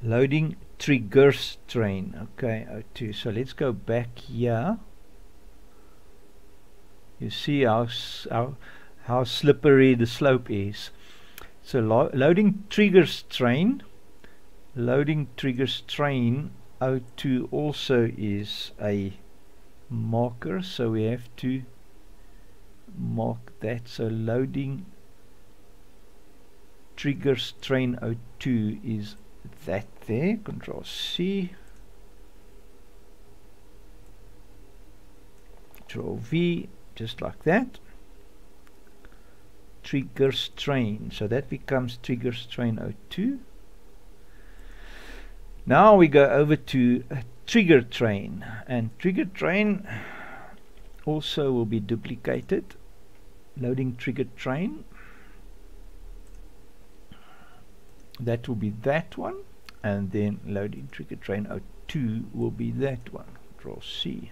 Loading triggers train. Okay, 02. So let's go back here. You see how slippery the slope is. So loading triggers train 02 also is a marker, so we have to mark that. So loading triggers train 02 is that there. Control C, Control V, just like that. Triggers train, so that becomes triggers train 02. Now we go over to trigger train, and trigger train also will be duplicated. Loading trigger train, that will be that one, and then loading trigger train 02 will be that one. Control C.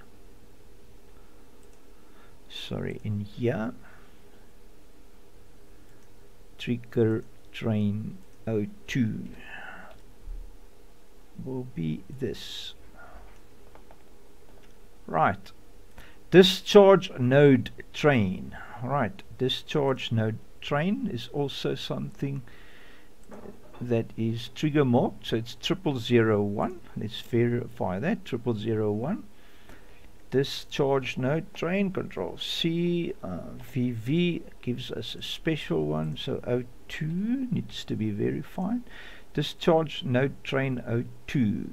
Sorry, in here. Trigger train 02 will be this. Right. Discharge node train. Right. Discharge node train is also something that is trigger marked. So it's 0001. Let's verify that. 0001. Discharge node train. Control C. VV gives us a special one, so 02 needs to be verified. Discharge node train 02.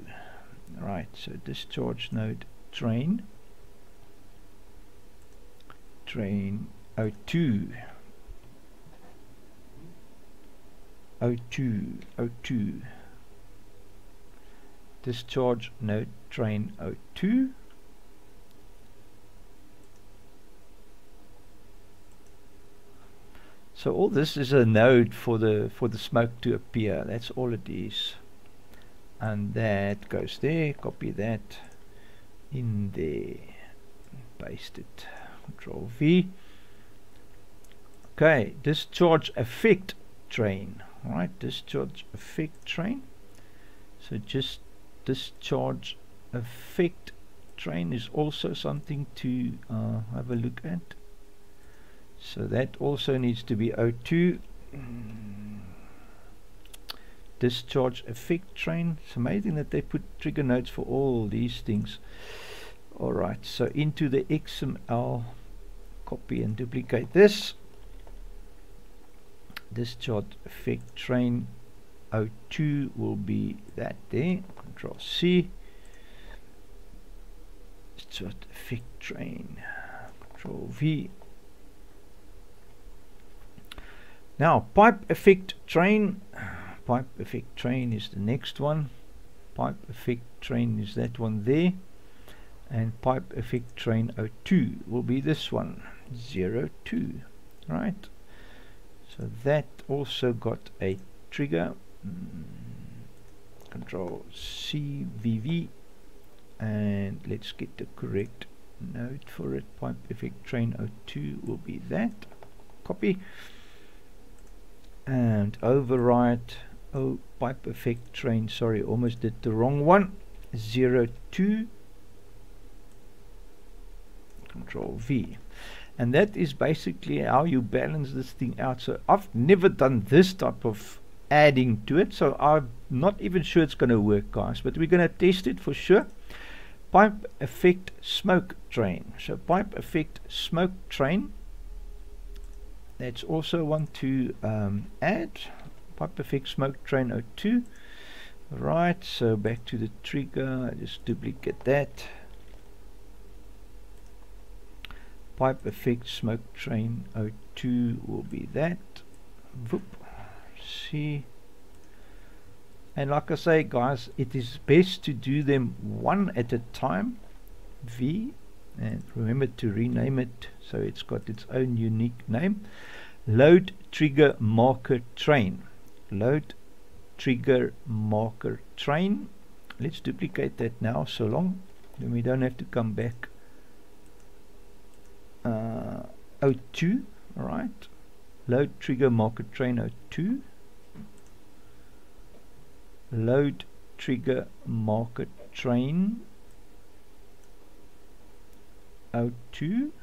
Right, so discharge node train 02. 02. Discharge node train 02. So all this is a node for the smoke to appear. That's all it is. And that goes there. Copy that in there. Paste it. Control V. Okay, discharge effect train. Alright, discharge effect train. So just discharge effect train is also something to have a look at. So that also needs to be 02. Discharge effect train. It's amazing that they put trigger nodes for all these things. Alright, so into the XML, copy and duplicate this. Discharge effect train 02 will be that there. Control C. Start effect train. Control V. Now pipe effect train. Pipe effect train is the next one. Pipe effect train is that one there. And pipe effect train 02 will be this one, 02. Right. So that also got a trigger. Control CVV, and let's get the correct node for it. Pipe effect train 02 will be that. Copy and overwrite. Oh, pipe effect train, sorry, almost did the wrong one. 02. Control V. And that is basically how you balance this thing out. So I've never done this type of adding to it, so I'm not even sure it's going to work, guys, but we're going to test it for sure. Pipe effect smoke train. So pipe effect smoke train, that's also one to add. Pipe effect smoke train 02. Right, so back to the trigger, just duplicate that. Pipe effect smoke train 02 will be that. Whoop. C. And like I say, guys, it is best to do them one at a time. V. And remember to rename it so it's got its own unique name. Load trigger marker train. Load trigger marker train. Let's duplicate that now, so long. Then we don't have to come back. 02, alright. Load trigger marker train 02. Load trigger marker train 02.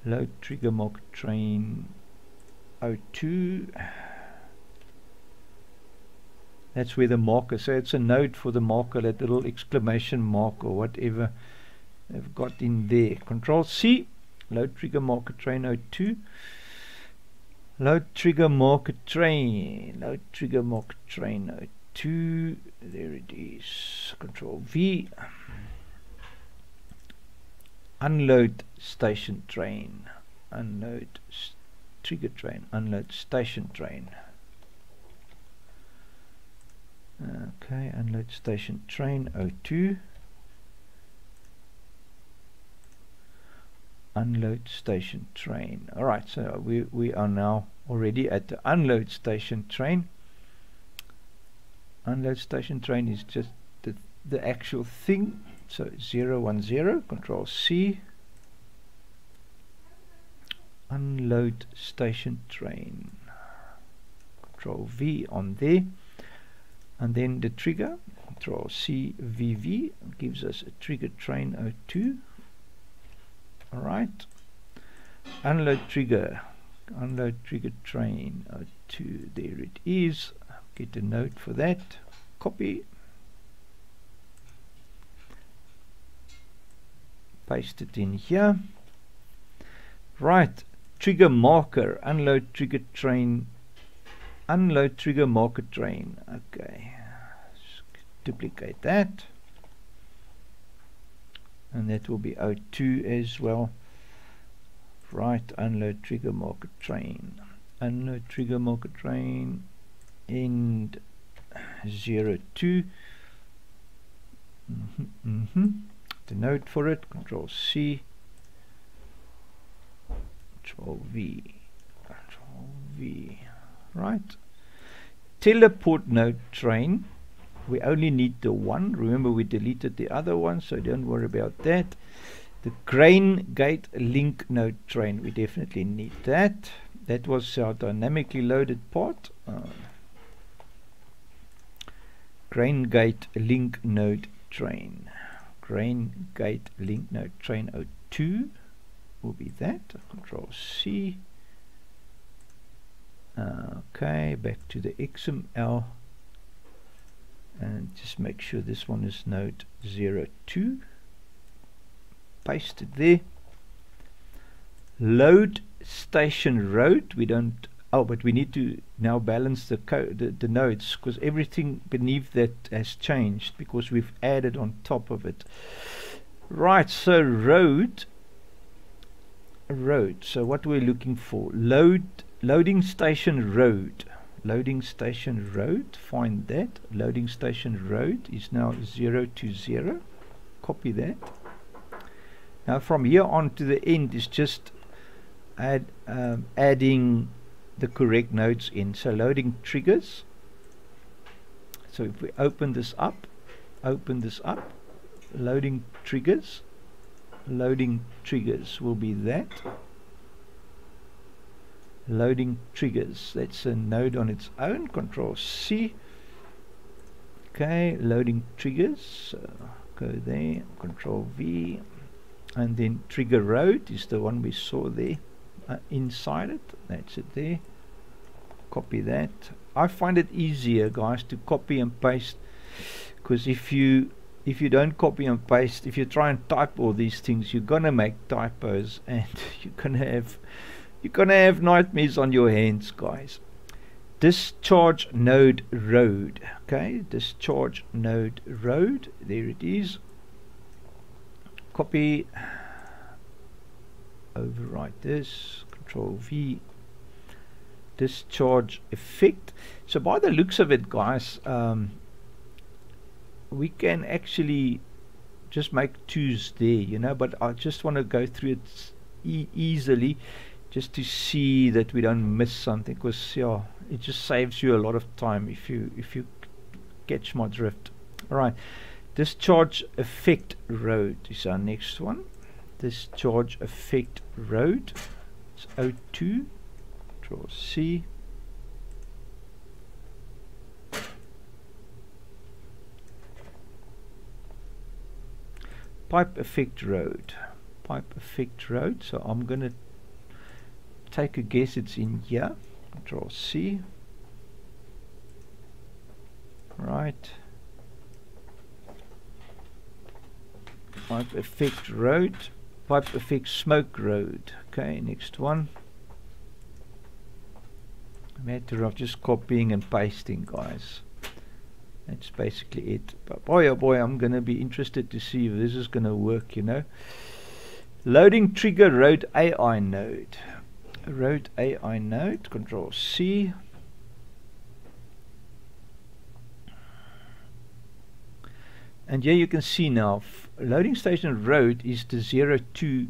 Load trigger marker train 02. That's where the marker, so it's a node for the marker, that little exclamation mark or whatever they've got in there. Control C. Load trigger marker train 02. Load trigger marker train. Load trigger marker train 02. There it is. Control V. Unload station train. Unload trigger train. Unload station train. Okay, unload station train 02. Unload station train. Alright, so we are now already at the unload station train. Unload station train is just the actual thing. So 010, control C. Unload station train. Control V on there. And then the trigger, control C VV, gives us a trigger train 02. Alright, unload trigger train 02, there it is. Get a note for that, copy, paste it in here. Right, trigger marker, unload trigger marker train. Okay, duplicate that. And that will be 02 as well. Right, unload trigger marker train. Unload trigger marker train end 02. The node for it, control C. Control V. Control V. Right. Teleport node train. We only need the one. Remember, we deleted the other one, so don't worry about that. The grain gate link node train, we definitely need that. That was our dynamically loaded part. Grain gate link node train. Grain gate link node train 02 will be that. Control C. Okay, back to the XML. And just make sure this one is node 02. Paste it there. Load station road. We don't Oh, but we need to now balance the nodes, because everything beneath that has changed because we've added on top of it. Right, so road. So what we're looking for, loading station road. Loading station road, find that. Loading station road is now 0 to 0. Copy that. Now from here on to the end is just adding the correct nodes in. So loading triggers. So if we open this up, loading triggers will be that. Loading triggers, that's a node on its own. Control C. Okay, loading triggers, so go there, Control V, and then trigger road is the one we saw there inside it. That's it there. Copy that. I find it easier, guys, to copy and paste, because if you don't copy and paste, if you try and type all these things, you're gonna make typos and you're gonna have nightmares on your hands, guys. Discharge node road. Okay, discharge node road, there it is. Copy, overwrite this, Control V. Discharge effect. So by the looks of it, guys, we can actually just make 2s there, you know, but I just want to go through it easily, just to see that we don't miss something, because yeah, it just saves you a lot of time if you catch my drift. Alright, discharge effect road is our next one. Discharge effect road, it's O2. Control C. Pipe effect road. So I'm gonna take a guess it's in here. Control C. Right. Pipe effect road. Pipe effect smoke road. Okay, next one. A matter of just copying and pasting, guys. That's basically it. But boy oh boy, I'm gonna be interested to see if this is gonna work, you know. Loading trigger road AI node. Road AI node, Control C. And here you can see now, loading station road is the 02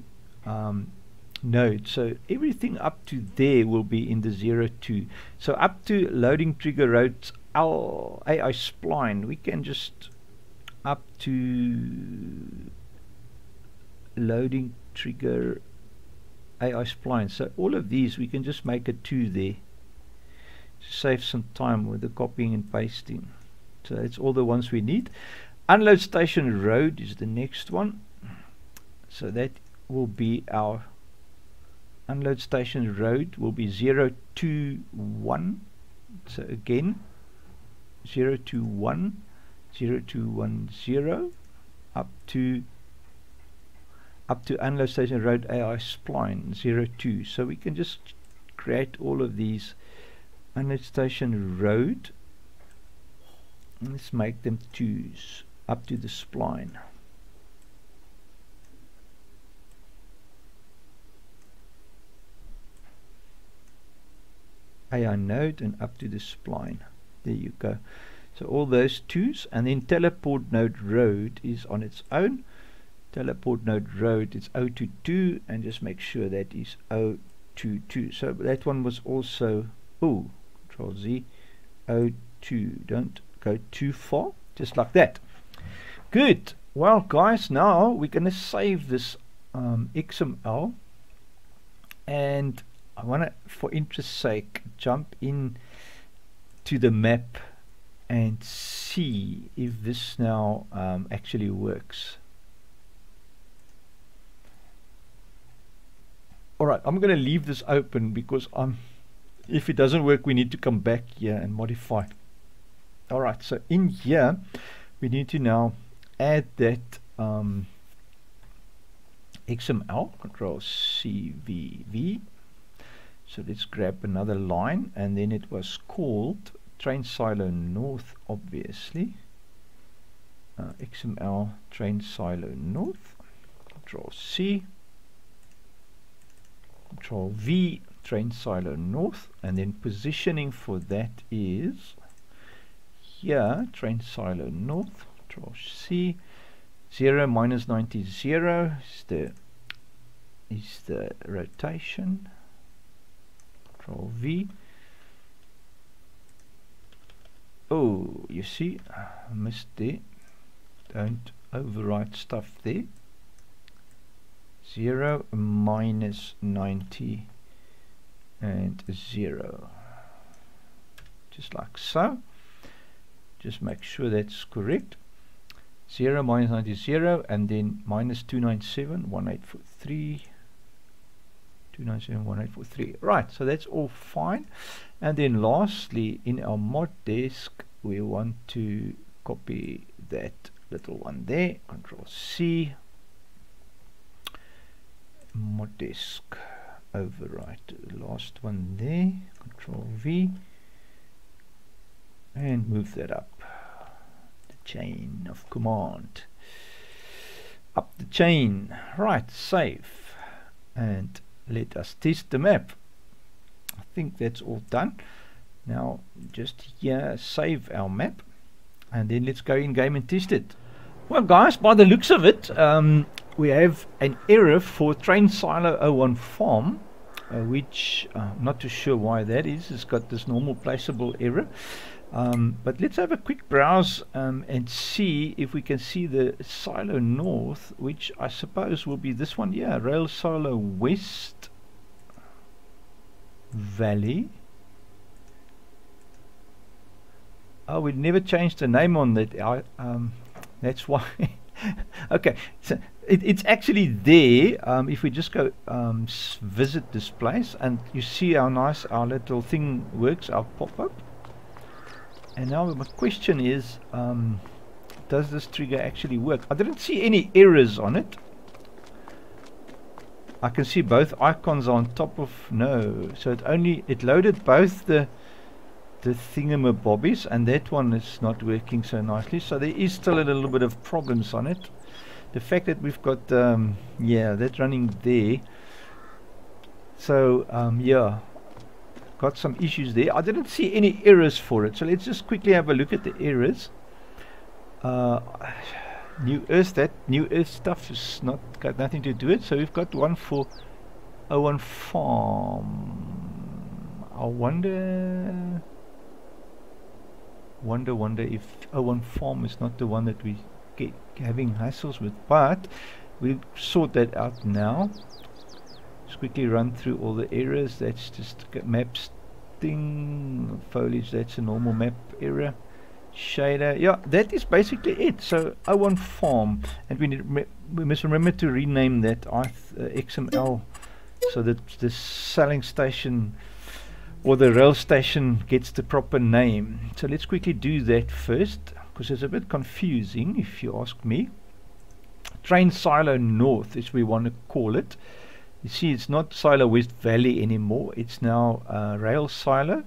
node. So everything up to there will be in the 02. So up to loading trigger roads AI spline, we can just up to loading trigger AI spline. So all of these we can just make a 2 there to save some time with the copying and pasting. So that's all the ones we need. Unload station road is the next one. So that will be our unload station road will be 021. So again 021 0210 up to unload station road AI spline 02. So we can just create all of these unload station road, and let's make them 2s up to the spline. AI node and up to the spline. There you go. So all those 2s, and then teleport node road is on its own. Teleport node road is 022, and just make sure that is 022. So that one was also Control Z 02. Don't go too far, just like that. Good. Well, guys, now we're going to save this XML, and I want to, for interest's sake, jump in to the map and see if this now actually works. Alright, I'm going to leave this open because if it doesn't work, we need to come back here and modify. Alright, so in here we need to now add that XML, Control CVV. So let's grab another line, and then it was called train silo north, obviously. XML train silo north. Control C. Control V, train silo north, and then positioning for that is here, train silo north. Control C. 0 minus 90 0 is the rotation. Control V. Oh, you see, I missed there. Don't overwrite stuff there. 0 minus 90 and 0. Just like so. Just make sure that's correct. 0 minus 90 0, and then minus 297 1843. 297 1843. Right, so that's all fine. And then lastly, in our mod desk, we want to copy that little one there. Control C. Mod desk, overwrite the last one there. Control V, and move that up the chain of command. Up the chain. Right, save, and let us test the map. I think that's all done. Now just here save our map, and then let's go in game and test it. Well guys, by the looks of it, we have an error for train silo 01 farm, which I'm not too sure why that is. It's got this normal placeable error. But let's have a quick browse and see if we can see the silo north, which I suppose will be this one here, rail silo west valley. Oh, we never changed the name on that. That's why. Okay, so it's actually there. If we just go visit this place, and you see how nice our little thing works, our pop-up. And now my question is, does this trigger actually work? I didn't see any errors on it. I can see both icons on top of no, so it loaded both the thingamabobbies, and that one is not working so nicely. So there is still a little bit of problems on it. The fact that we've got yeah, that running there. So yeah, got some issues there. I didn't see any errors for it, so let's just quickly have a look at the errors. New Earth, that New Earth stuff is not got nothing to do with it. So we've got one for 01 farm. I wonder if 01 farm is not the one that we get having hassles with, but we'll sort that out now. Just quickly run through all the errors. That's just maps thing, foliage, that's a normal map error. Shader, yeah, that is basically it. So 01 farm, and we must remember to rename that XML so that the selling station or the rail station gets the proper name. So let's quickly do that first, because it's a bit confusing if you ask me. Train silo north is we want to call it. You see, it's not silo west valley anymore, it's now rail silo.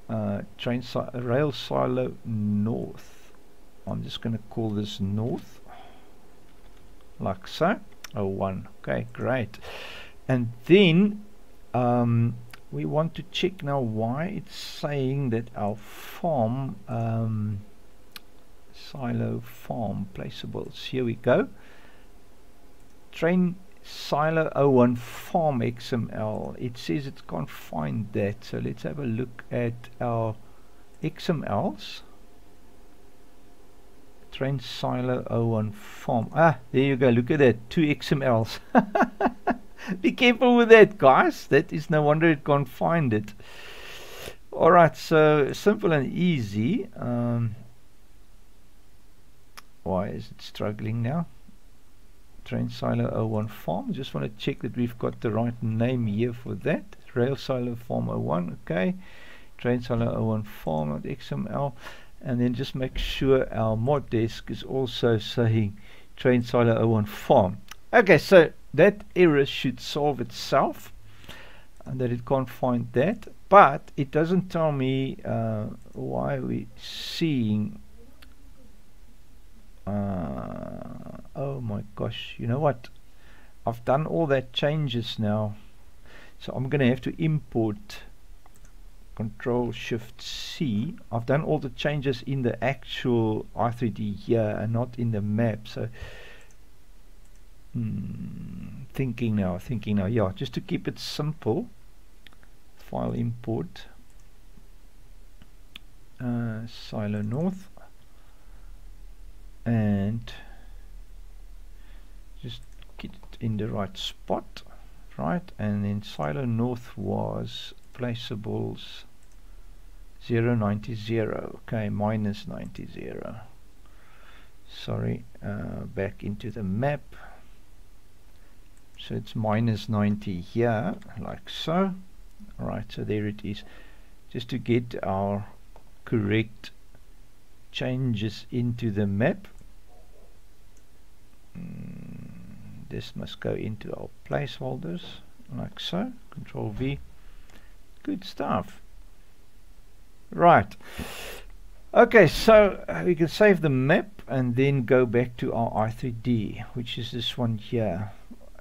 Rail silo north. I'm just going to call this north, like so. 01. Okay, great. And then we want to check now why it's saying that our farm, silo farm placeables. Here we go. Train silo 01 farm XML. It says it can't find that, so let's have a look at our XMLs. Train silo 01 farm. Ah, there you go, look at that, 2 XMLs. Be careful with that, guys. That is no wonder it can't find it. Alright, so simple and easy. Why is it struggling now? Train silo 01 farm. Just want to check that we've got the right name here for that. Rail silo farm 01. Okay. Train silo 01 farm, not XML. And then just make sure our mod desk is also saying train silo 01 farm. Okay, so that error should solve itself. and that it can't find that, but it doesn't tell me why we're seeing oh my gosh, you know what, I've done all that changes now, so I'm gonna have to import Control Shift C. I've done all the changes in the actual i3D here and not in the map, so thinking now, yeah, just to keep it simple, file import Silo North, and just get it in the right spot, right, and then Silo North was placeables 090, okay, minus 90, sorry, back into the map, so it's minus 90 here, like so. Alright, so there it is, just to get our correct changes into the map. This must go into our placeholders, like so, Control V, good stuff. Right, okay, so we can save the map and then go back to our i3D, which is this one here.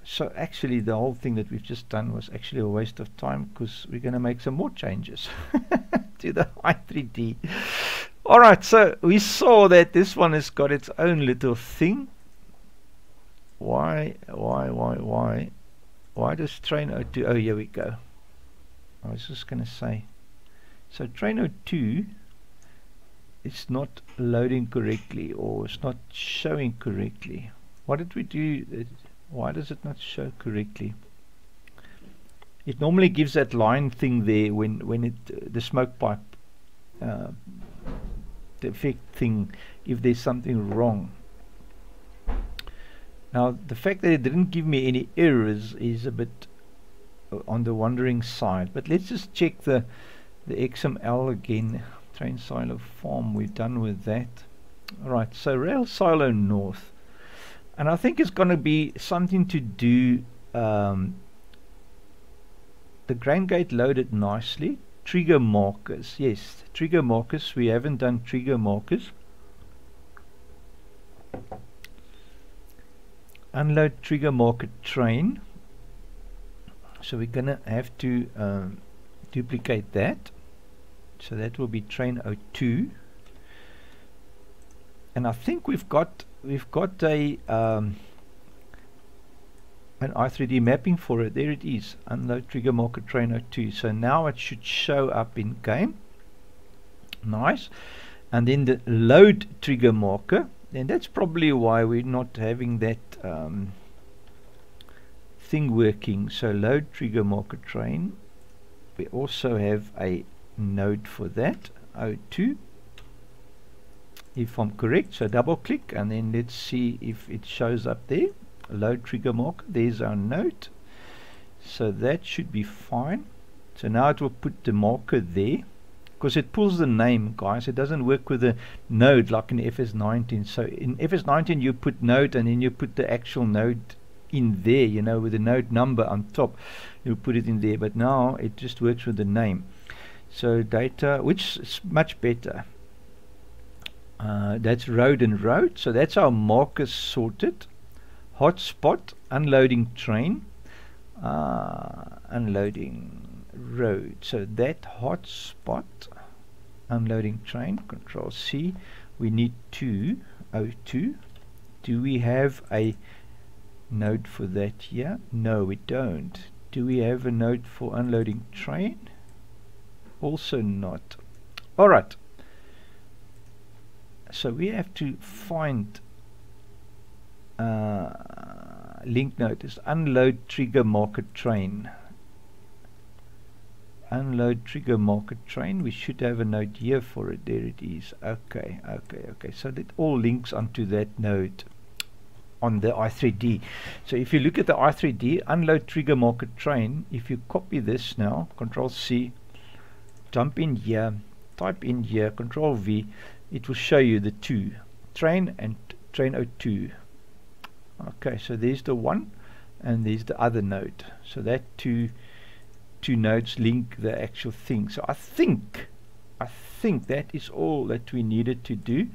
So actually the whole thing that we've just done was actually a waste of time, because we're going to make some more changes to the i3D. Alright, so we saw that this one has got its own little thing. Why does train 02, oh here we go, I was just going to say, so train 02 it's not loading correctly, or it's not showing correctly. What did we do? Why does it not show correctly? It normally gives that line thing there when it the smoke pipe the effect thing, if there's something wrong. Now the fact that it didn't give me any errors is a bit on the wondering side, but let's just check the XML again. Train silo farm, we're done with that. Alright, so rail silo north, and I think it's going to be something to do, the grain gate loaded nicely. Trigger markers, yes, trigger markers, we haven't done trigger markers. Unload trigger marker train, so we're gonna have to duplicate that, so that will be train 02, and I think we've got a an i3D mapping for it. There it is, unload trigger marker train 02. So now it should show up in game, nice. And then the load trigger marker, and that's probably why we're not having that thing working. So load trigger marker train, we also have a node for that, 02, if I'm correct. So double click and then let's see if it shows up there. Load trigger marker, there's our node, so that should be fine. So now it will put the marker there, because it pulls the name, guys. It doesn't work with a node like in FS19. So in FS19 you put node and then you put the actual node in there, you know, with the node number on top, you put it in there, but now it just works with the name. So data, which is much better, that's road and road, so that's our markers sorted. Hotspot, unloading train, unloading road, so that hotspot, unloading train, Control C, we need 202. Do we have a node for that here? No, we don't. Do we have a node for unloading train? Also not. Alright, so we have to find link notice, unload trigger marker train. Unload trigger marker train, we should have a node here for it. There it is. Okay, so that all links onto that node on the i3D. So if you look at the i3D, unload trigger marker train, if you copy this now, Control C, jump in here, type in here, Control V, it will show you the two, train and train 02. Okay, so there's the one and there's the other node, so that 2 two nodes link the actual thing. So I think that is all that we needed to do.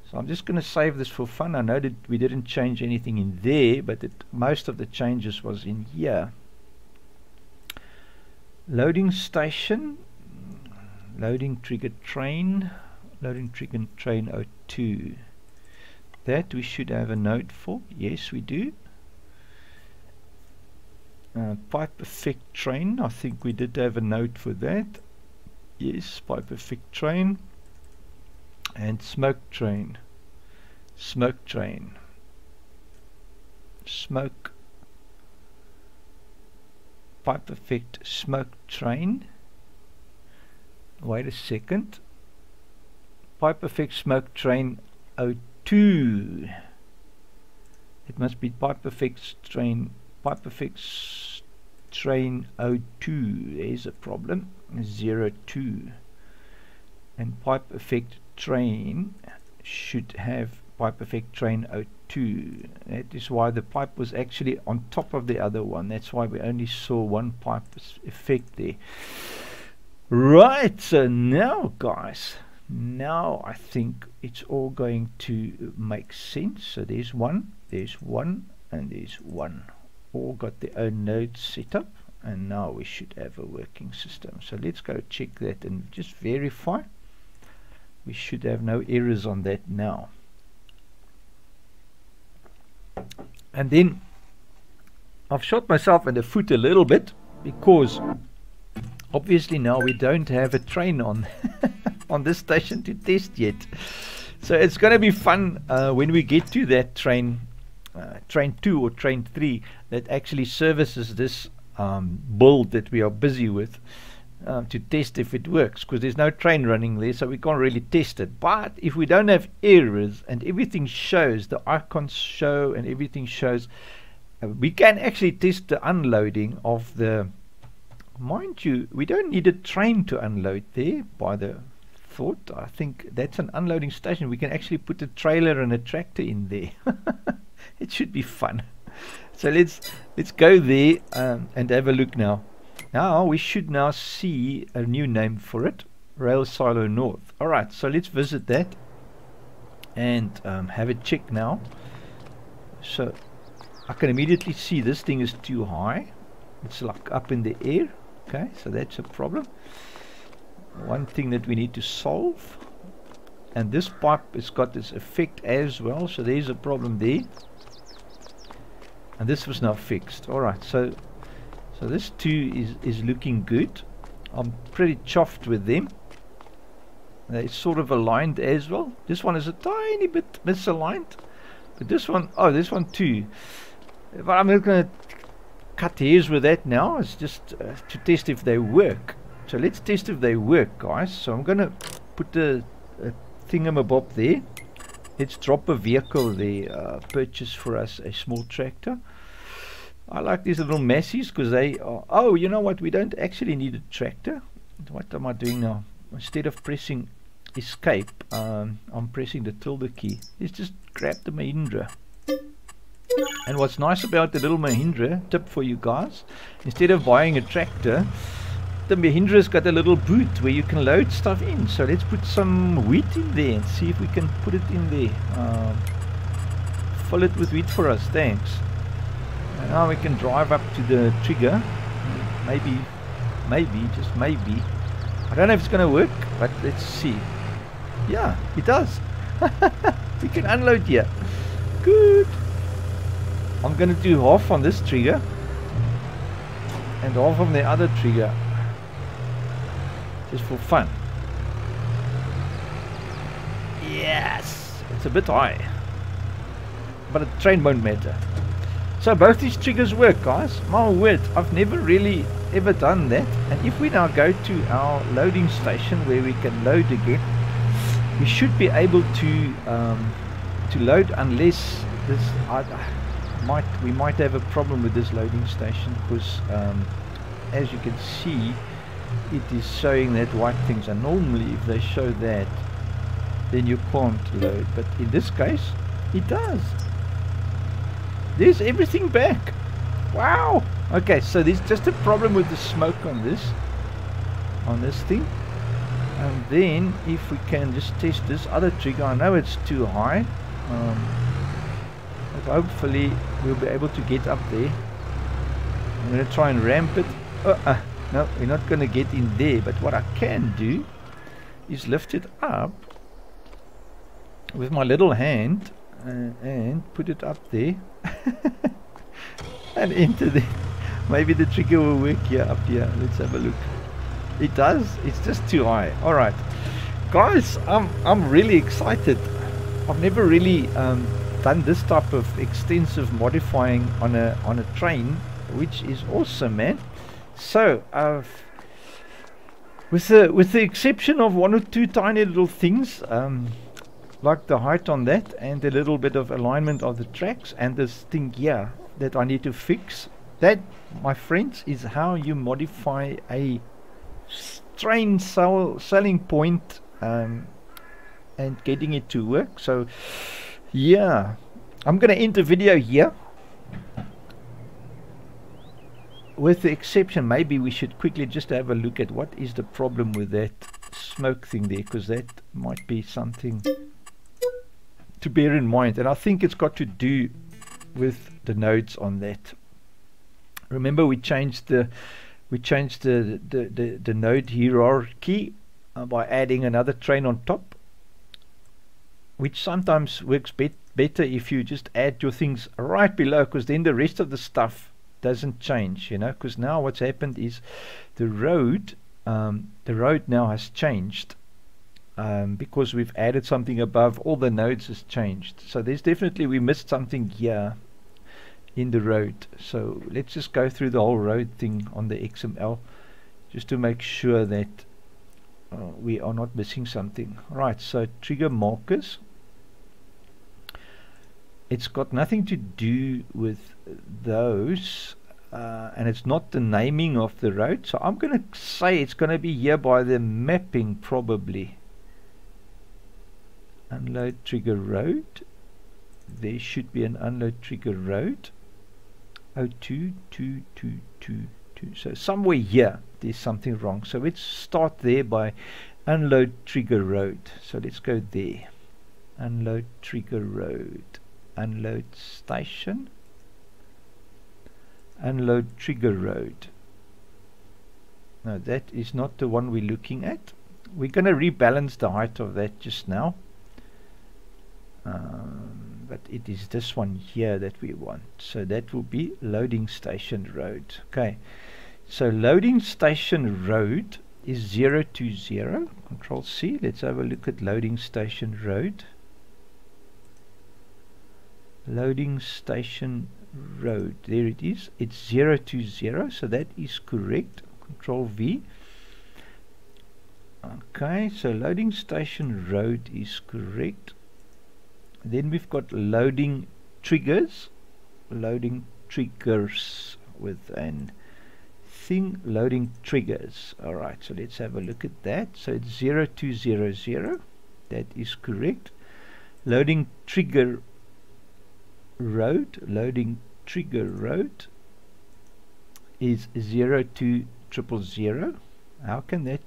So I'm just going to save this for fun. I know that we didn't change anything in there, but most of the changes was in here. Loading station, loading trigger train, loading trigger train 02. That we should have a node for. Yes, we do. Pipe effect train, I think we did have a node for that. Yes, pipe effect train. And smoke train. Smoke train. Smoke. Pipe effect smoke train. Wait a second. Pipe effect smoke train 02. It must be pipe effect train. Pipe effect train 02. There's a problem. 02. And pipe effect train should have pipe effect train 02. That is why the pipe was actually on top of the other one. That's why we only saw one pipe effect there. Right, so now guys, now I think it's all going to make sense. So there's one, and there's one. All got their own nodes set up, and now we should have a working system. So let's go check that and just verify. We should have no errors on that now. And then I've shot myself in the foot a little bit, because obviously now we don't have a train on on this station to test yet. So it's going to be fun when we get to that train 2 or train 3 that actually services this build that we are busy with, to test if it works, because there's no train running there, so we can't really test it. But if we don't have errors and everything shows, the icons show and everything shows, we can actually test the unloading of the, mind you, we don't need a train to unload there by the thought. I think that's an unloading station. We can actually put a trailer and a tractor in there. It should be fun. So let's go there and have a look now. Now we should now see a new name for it, Rail Silo North. Alright, so let's visit that and have a check now. So I can immediately see this thing is too high. It's like up in the air. Okay, so that's a problem. One thing that we need to solve. And this pipe has got this effect as well, so there's a problem there. And this was now fixed. Alright, so this too is looking good. I'm pretty chuffed with them. They're sort of aligned as well. This one is a tiny bit misaligned, but this one, oh, this one too. But I'm not going to cut hairs with that now. It's just to test if they work. So let's test if they work, guys. So I'm going to put the thingamabob there. Let's drop a vehicle there. Purchase for us a small tractor. I like these little Massies because they are, oh, you know what, we don't actually need a tractor. What am I doing now? Instead of pressing escape, I'm pressing the tilde key. Let's just grab the Mahindra. And what's nice about the little Mahindra, tip for you guys, instead of buying a tractor, the Mahindra's got a little boot where you can load stuff in. So let's put some wheat in there and see if we can put it in there. Fill it with wheat for us, thanks. And now we can drive up to the trigger. Maybe, just maybe. I don't know if it's going to work, but let's see. Yeah, it does. We can unload here. Good. I'm going to do half on this trigger and half on the other trigger, just for fun. Yes, it's a bit high, but the train won't matter. So both these triggers work, guys. My word, I've never really ever done that. And if we now go to our loading station where we can load again, we should be able to load, unless this we might have a problem with this loading station, because as you can see, it is showing that white things, and normally if they show that, then you can't load, but in this case it does. There's everything back. Wow, Okay, so there's just a problem with the smoke on this thing. And then if we can just test this other trigger, I know it's too high, but hopefully we'll be able to get up there. I'm going to try and ramp it. No, we're not going to get in there, but what I can do is lift it up with my little hand and put it up there and enter there. Maybe the trigger will work here, up here. Let's have a look. It does. It's just too high. All right, guys, I'm really excited. I've never really done this type of extensive modifying on a train, which is awesome, man. So with the exception of one or two tiny little things, like the height on that and a little bit of alignment of the tracks and this thing here that I need to fix, that, my friends, is how you modify a train selling point and getting it to work. So yeah, I'm gonna end the video here. With the exception, maybe we should quickly just have a look at what is the problem with that smoke thing there, because that might be something to bear in mind, and I think it's got to do with the nodes on that. Remember, we changed the node hierarchy by adding another train on top, which sometimes works better if you just add your things right below, because then the rest of the stuff doesn't change, you know. Because now what's happened is the road now has changed, because we've added something above. All the nodes has changed, so there's definitely, we missed something here in the road. So let's just go through the whole road thing on the XML just to make sure that we are not missing something. Right, so trigger markers, it's got nothing to do with those, and it's not the naming of the road, so I'm going to say it's going to be here by the mapping, probably. Unload trigger road, there should be an unload trigger road 022222, so somewhere here there's something wrong. So let's start there by unload trigger road. So let's go there, unload trigger road, unload station, unload trigger road. No, that is not the one we're looking at. We're going to rebalance the height of that just now, but it is this one here that we want. So that will be loading station road. Okay, so loading station road is 020. Control C. Let's have a look at loading station road. Loading station road, there it is, it's 020, so that is correct. Control V. Okay, so loading station road is correct. Then we've got loading triggers with an thing, loading triggers. Alright, so let's have a look at that. So it's 0200, that is correct. Loading trigger road, loading trigger road is 02000. How can that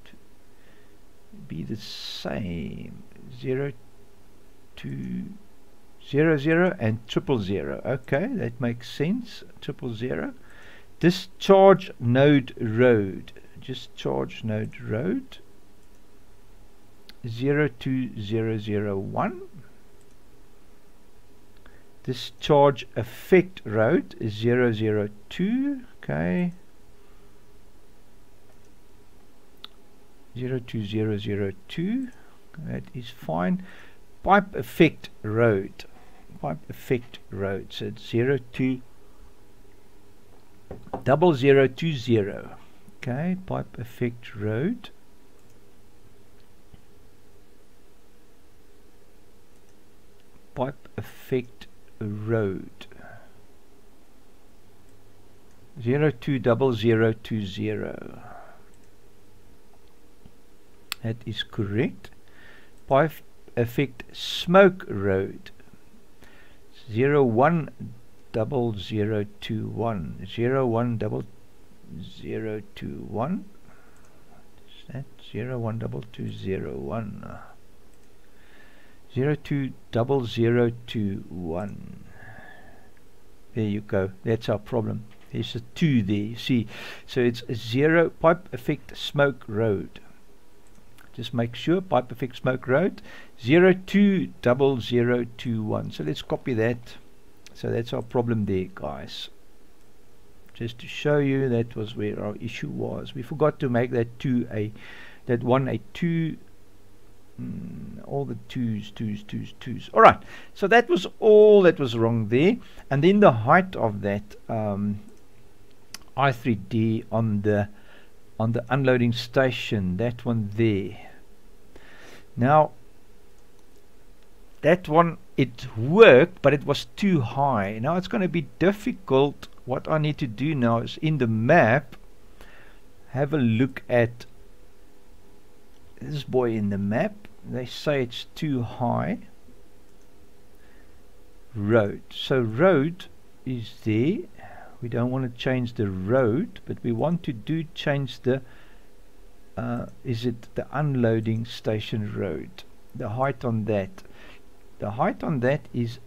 be the same? 0200 and 000. Okay, that makes sense. 000. Discharge node road, discharge node road 02001. Discharge effect road is 002. Okay, 02002, that is fine. Pipe effect road, so it's 02000. Okay, pipe effect road, pipe effect road 020020. That is correct. Pipe effect smoke road 0100. 0021 010021. Is that 012201 020021? There you go. That's our problem. There's a 2 there, you see. So it's a 0 pipe effect smoke road. Just make sure pipe effect smoke road 020021. So let's copy that. So that's our problem there, guys. Just to show you, that was where our issue was. We forgot to make that 2 a, that 1 a 2. All the twos. Alright, so that was all that was wrong there. And then the height of that I3D on the unloading station, that one there. Now that one, it worked, but it was too high. Now it's going to be difficult. What I need to do now is in the map have a look at this boy in the map. They say it's too high. Road. So road is there. We don't want to change the road, but we want to change the is it the unloading station road? The height on that. The height on that is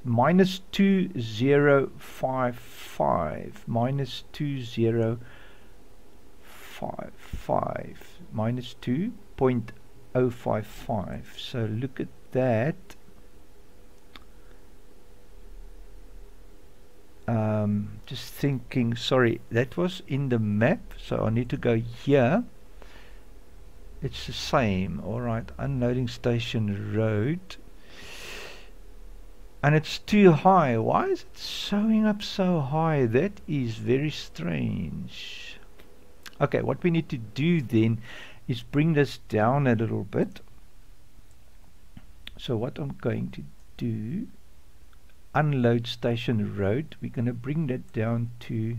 minus 2055. Minus 2055. Minus 2.055. So look at that. Just thinking, sorry, that was in the map, so I need to go here. It's the same. Alright, unloading station road, and it's too high. Why is it showing up so high? That is very strange. Okay, what we need to do then is bring this down a little bit. So what I'm going to do, unload station road, we're going to bring that down to,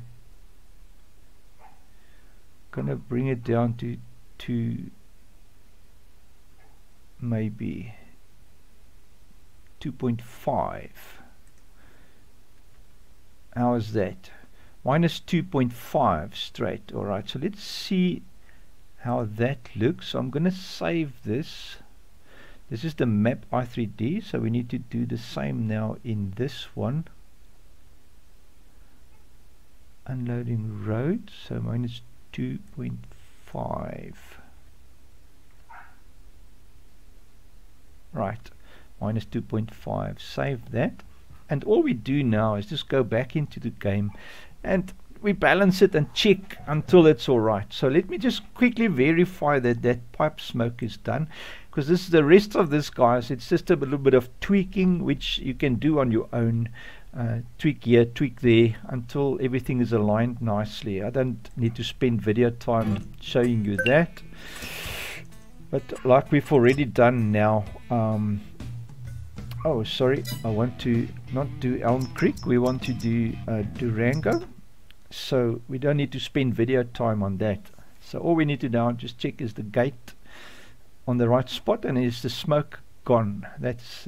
maybe 2.5. How is that? Minus 2.5 straight. Alright, so let's see how that looks. So I'm going to save this. This is the map I3D, so we need to do the same now in this one. Unloading road, so minus 2.5. Right, minus 2.5. Save that. And all we do now is just go back into the game and we balance it and check until it's alright. So let me just quickly verify that that pipe smoke is done, because this is the rest of this, guys. It's just a little bit of tweaking which you can do on your own. Tweak here, tweak there, until everything is aligned nicely. I don't need to spend video time showing you that, but like we've already done now. Oh sorry, I want to not do Elm Creek, we want to do Durango. So we don't need to spend video time on that. So all we need to now just check is the gate on the right spot, and is the smoke gone. That's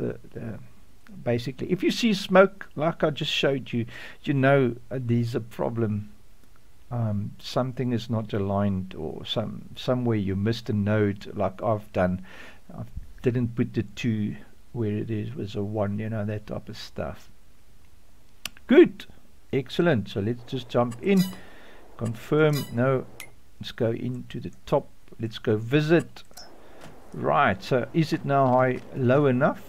basically, if you see smoke like I just showed you, you know there's a problem. Something is not aligned, or somewhere you missed a node, like I've done. I didn't put the 2 where it was a 1, you know, that type of stuff. Good. Excellent. So let's just jump in, confirm. No, let's go into the top, let's go visit. Right, so is it now low enough?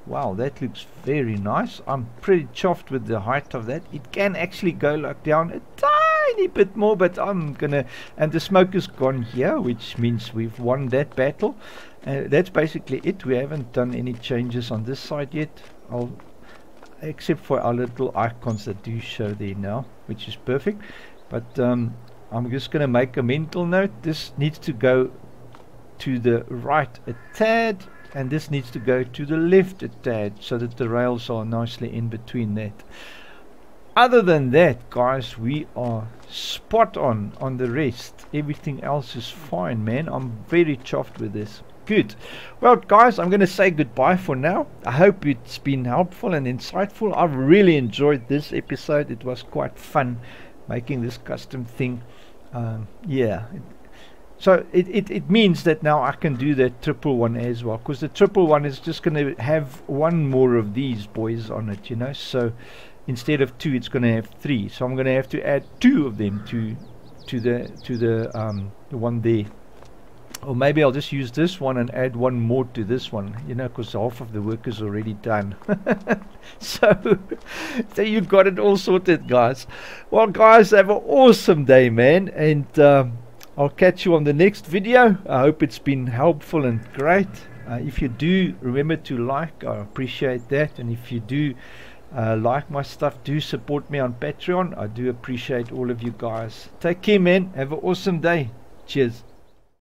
Wow, that looks very nice. I'm pretty chuffed with the height of that. It can actually go like down a tiny bit more, but I'm gonna, and the smoke is gone here, which means we've won that battle. That's basically it. We haven't done any changes on this side yet, except for our little icons that do show there now, which is perfect. But I'm just going to make a mental note. This needs to go to the right a tad, and this needs to go to the left a tad, so that the rails are nicely in between that. Other than that, guys, we are spot on the rest. Everything else is fine, man. I'm very chuffed with this. Good. Well, guys, I'm going to say goodbye for now. I hope it's been helpful and insightful. I've really enjoyed this episode. It was quite fun making this custom thing. Yeah. So it means that now I can do the triple one as well, because the triple one is just going to have one more of these boys on it, you know. So instead of 2, it's going to have 3. So I'm going to have to add 2 of them to the one there. Or maybe I'll just use this one and add one more to this one, you know, because half of the work is already done. so you got it all sorted, guys. Well, guys, have an awesome day, man, and I'll catch you on the next video. I hope it's been helpful and great. If you do, remember to like. I appreciate that. And if you do like my stuff, do support me on Patreon. I do appreciate all of you guys. Take care, man. Have an awesome day. Cheers.